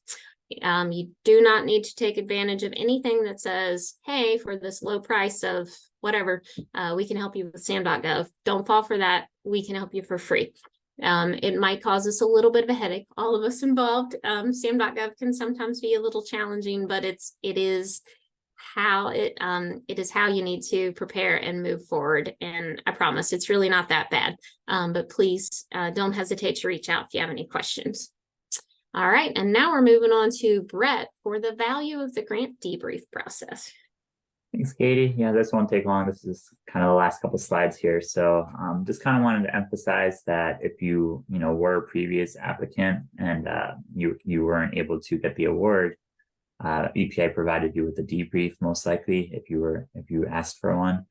You do not need to take advantage of anything that says, hey, for this low price of whatever, we can help you with SAM.gov. Don't fall for that. We can help you for free. It might cause us a little bit of a headache, all of us involved. SAM.gov can sometimes be a little challenging, but it is how you need to prepare and move forward. And I promise it's really not that bad. But please don't hesitate to reach out if you have any questions. All right, and now we're moving on to Brett for the value of the grant debrief process. Thanks, Katie. Yeah, this won't take long. This is kind of the last couple slides here. So just kind of wanted to emphasize that if you were a previous applicant and you weren't able to get the award, EPA provided you with a debrief, most likely, if you asked for one.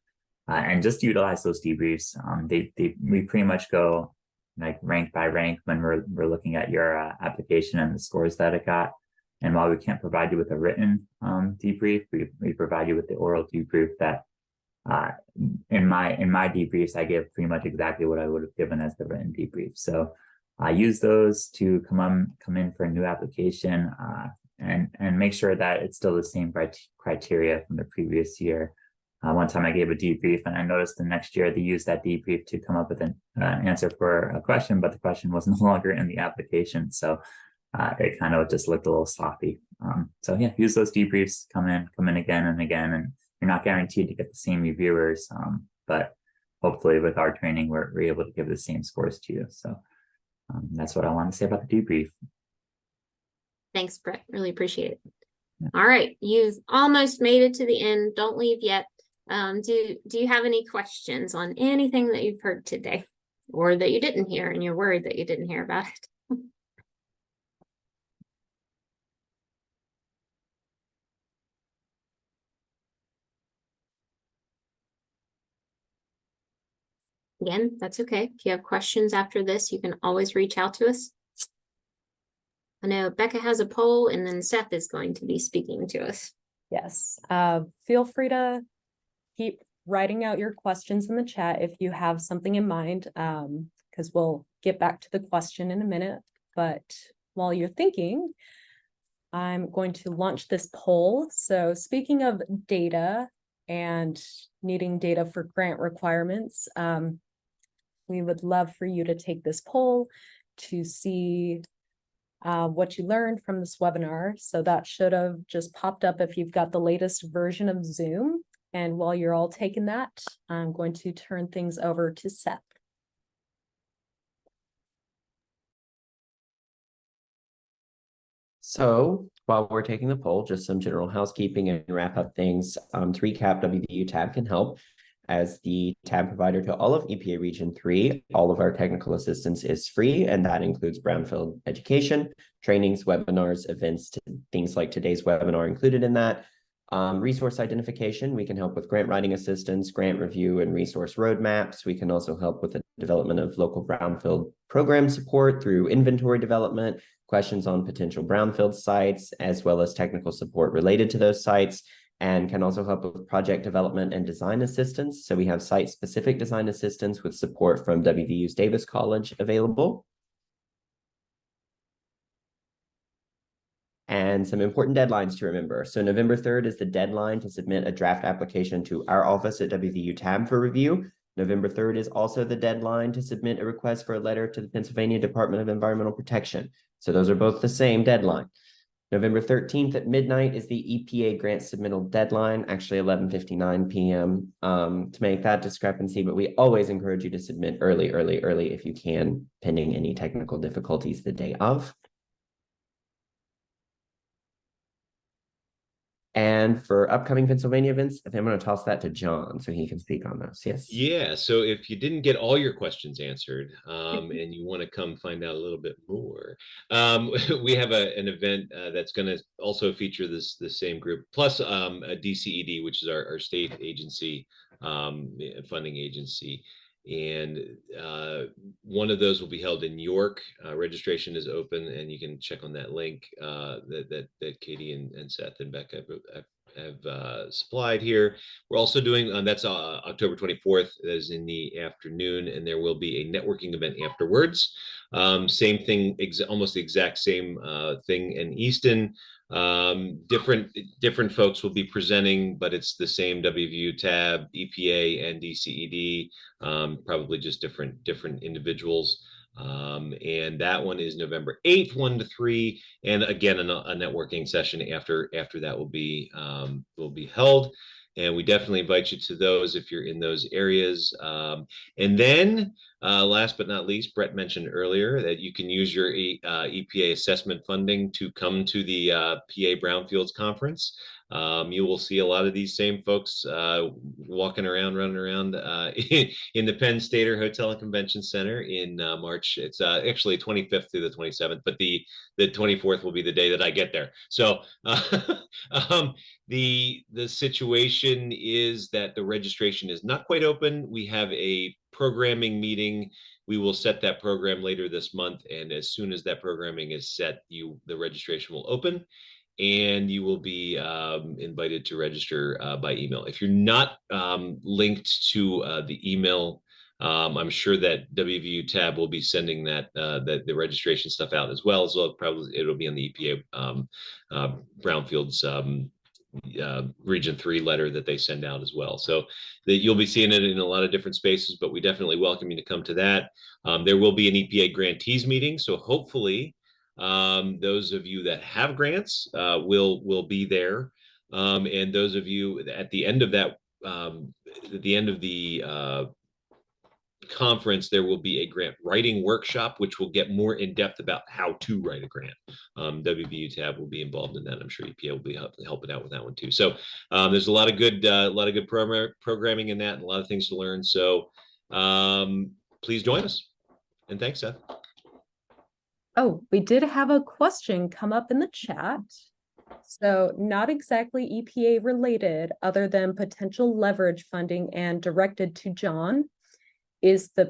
And just utilize those debriefs. We pretty much go like rank by rank when we're looking at your application and the scores that it got. And while we can't provide you with a written debrief, we provide you with the oral debrief that in my debriefs, I give pretty much exactly what I would have given as the written debrief. So I use those to come in for a new application and make sure that it's still the same criteria from the previous year. One time I gave a debrief, and I noticed the next year they used that debrief to come up with an answer for a question, but the question was no longer in the application. So it kind of just looked a little sloppy. So yeah, use those debriefs, come in again and again, and you're not guaranteed to get the same reviewers, but hopefully with our training, we're able to give the same scores to you. So that's what I want to say about the debrief. Thanks, Brett. Really appreciate it. Yeah. All right, you've almost made it to the end. Don't leave yet. Do you have any questions on anything that you've heard today, or that you didn't hear and you're worried that you didn't hear about it? Again, that's okay. If you have questions after this, you can always reach out to us. I know Becca has a poll, and then Seth is going to be speaking to us. Yes, feel free to keep writing out your questions in the chat if you have something in mind, because we'll get back to the question in a minute. But while you're thinking, I'm going to launch this poll. So speaking of data and needing data for grant requirements, we would love for you to take this poll to see what you learned from this webinar. So that should have just popped up if you've got the latest version of Zoom. And while you're all taking that, I'm going to turn things over to Seth. So while we're taking the poll, just some general housekeeping and wrap up things. To recap, WVU TAB can help. As the TAB provider to all of EPA Region 3, all of our technical assistance is free, and that includes Brownfield education, trainings, webinars, events, things like today's webinar included in that. Resource identification, we can help with grant writing assistance, grant review, and resource roadmaps. We can also help with the development of local Brownfield program support through inventory development, questions on potential Brownfield sites, as well as technical support related to those sites, and can also help with project development and design assistance. So we have site-specific design assistance with support from WVU's Davis College available. And some important deadlines to remember. So November 3rd is the deadline to submit a draft application to our office at WVU TAB for review. November 3rd is also the deadline to submit a request for a letter to the Pennsylvania Department of Environmental Protection. So those are both the same deadline. November 13th at midnight is the EPA grant submittal deadline, actually 11:59 p.m. To make that discrepancy, but we always encourage you to submit early if you can, pending any technical difficulties the day of. And for upcoming Pennsylvania events, I think I'm going to toss that to John so he can speak on those. Yes. Yeah. So if you didn't get all your questions answered, and you want to come find out a little bit more, we have an event that's going to also feature the same group, plus a DCED, which is our state agency, funding agency. And one of those will be held in York. Registration is open, and you can check on that link that Katie and Seth and Becca have supplied here. We're also doing, that's October 24th, that is in the afternoon, and there will be a networking event afterwards. Same thing, almost the exact same thing in Easton. Different folks will be presenting, but it's the same WVU TAB, EPA, and DCED, probably just different individuals. And that one is November 8th, 1 to 3, and again a networking session after that will be held. And we definitely invite you to those if you're in those areas. And then last but not least, Brett mentioned earlier that you can use your EPA assessment funding to come to the PA Brownfields Conference. You will see a lot of these same folks running around in the Penn Stater Hotel and Convention Center in March. It's actually 25th through the 27th, but the 24th will be the day that I get there. So the situation is that the registration is not quite open. We have a programming meeting. We will set that program later this month, and as soon as that programming is set, the registration will open, and you will be invited to register by email. If you're not linked to the email, I'm sure that WVU TAB will be sending the registration stuff out as well. So it'll be on the EPA Brownfields Region 3 letter that they send out as well. So that you'll be seeing it in a lot of different spaces, but we definitely welcome you to come to that. There will be an EPA grantees meeting, so hopefully those of you that have grants will be there, and those of you at the end of that, at the end of the conference, there will be a grant writing workshop, which will get more in depth about how to write a grant. WVU TAB will be involved in that. I'm sure EPA will be helping out with that one too. So there's a lot of good programming in that, and a lot of things to learn. So please join us. And thanks, Seth. Oh, we did have a question come up in the chat. So not exactly EPA related, other than potential leverage funding and directed to John. Is the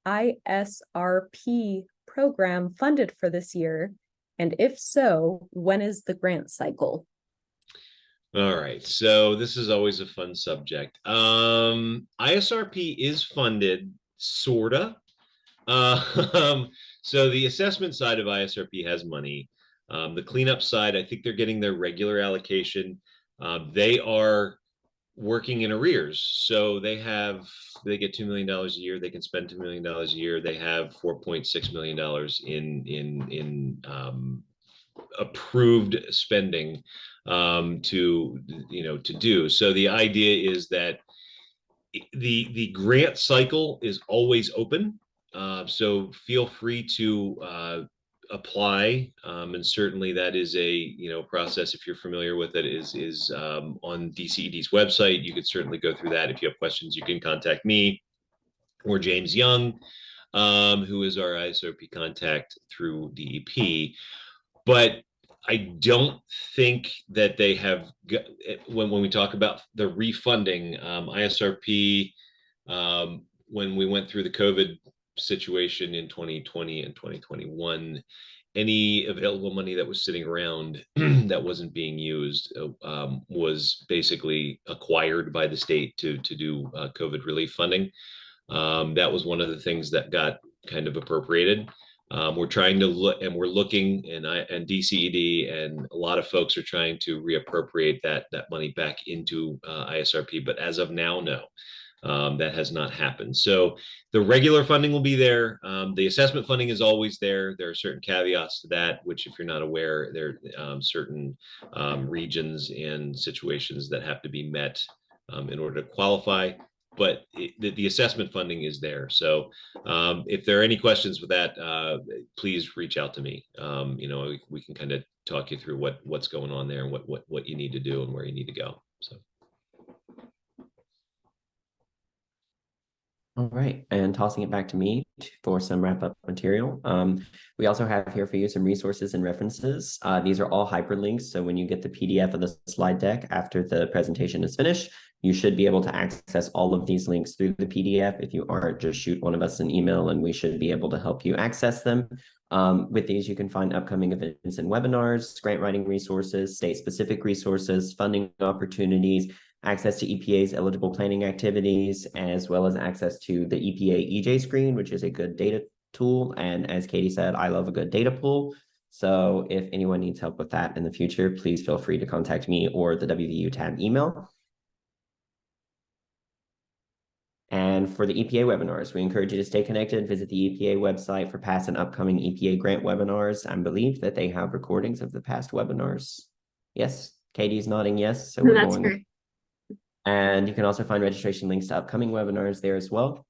PAISRP program funded for this year? And if so, when is the grant cycle? All right, so this is always a fun subject. ISRP is funded, sorta. Um, so the assessment side of ISRP has money. The cleanup side, I think they're getting their regular allocation. They are working in arrears, so they get $2 million a year. They can spend $2 million a year. They have $4.6 million in approved spending to do. So the idea is that the grant cycle is always open. So feel free to apply, and certainly that is a process. If you're familiar with it, is on DCED's website. You could certainly go through that. If you have questions, you can contact me or James Young, who is our ISRP contact through DEP. But I don't think that they have, when we talk about the refunding, ISRP, when we went through the COVID situation in 2020 and 2021, any available money that was sitting around that wasn't being used was basically acquired by the state to do COVID relief funding. That was one of the things that got kind of appropriated. We're trying to look, and we're looking, and DCED and a lot of folks are trying to reappropriate that money back into ISRP. But as of now, no, that has not happened. So the regular funding will be there. The assessment funding is always there. There are certain caveats to that, which, if you're not aware, there are certain regions and situations that have to be met in order to qualify. But the assessment funding is there. So if there are any questions with that, please reach out to me. We can kind of talk you through what's going on there and what you need to do and where you need to go. So. All right, and tossing it back to me for some wrap-up material. We also have here for you some resources and references. These are all hyperlinks, so when you get the PDF of the slide deck after the presentation is finished, you should be able to access all of these links through the PDF. If you aren't, just shoot one of us an email and we should be able to help you access them. With these, you can find upcoming events and webinars, grant writing resources, state-specific resources, funding opportunities, access to EPA's eligible planning activities, as well as access to the EPA EJ screen, which is a good data tool. And as Katie said, I love a good data pool. So if anyone needs help with that in the future, please feel free to contact me or the WVU tab email. And for the EPA webinars, we encourage you to stay connected, visit the EPA website for past and upcoming EPA grant webinars. I believe that they have recordings of the past webinars. Yes, Katie's nodding yes. So we're That's going. great. And you can also find registration links to upcoming webinars there as well.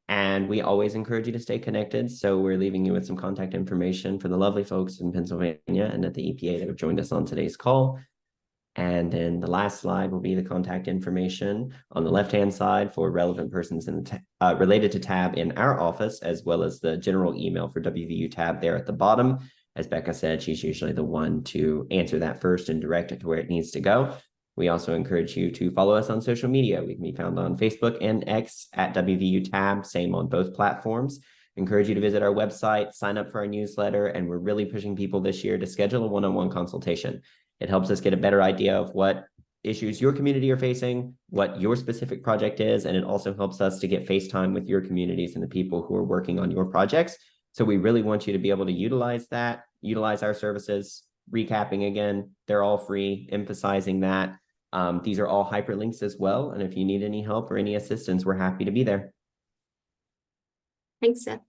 And we always encourage you to stay connected. So we're leaving you with some contact information for the lovely folks in Pennsylvania and at the EPA that have joined us on today's call. And then the last slide will be the contact information on the left-hand side for relevant persons in the related to TAB in our office, as well as the general email for WVU TAB there at the bottom. As Becca said, she's usually the one to answer that first and direct it to where it needs to go. We also encourage you to follow us on social media. We can be found on Facebook and X at WVU TAB, same on both platforms. Encourage you to visit our website, sign up for our newsletter, and we're really pushing people this year to schedule a one-on-one consultation. It helps us get a better idea of what issues your community are facing, what your specific project is, and it also helps us to get face time with your communities and the people who are working on your projects. So we really want you to be able to utilize that, utilize our services. Recapping again, they're all free, emphasizing that. These are all hyperlinks as well. And if you need any help or any assistance, we're happy to be there. Thanks, Seth.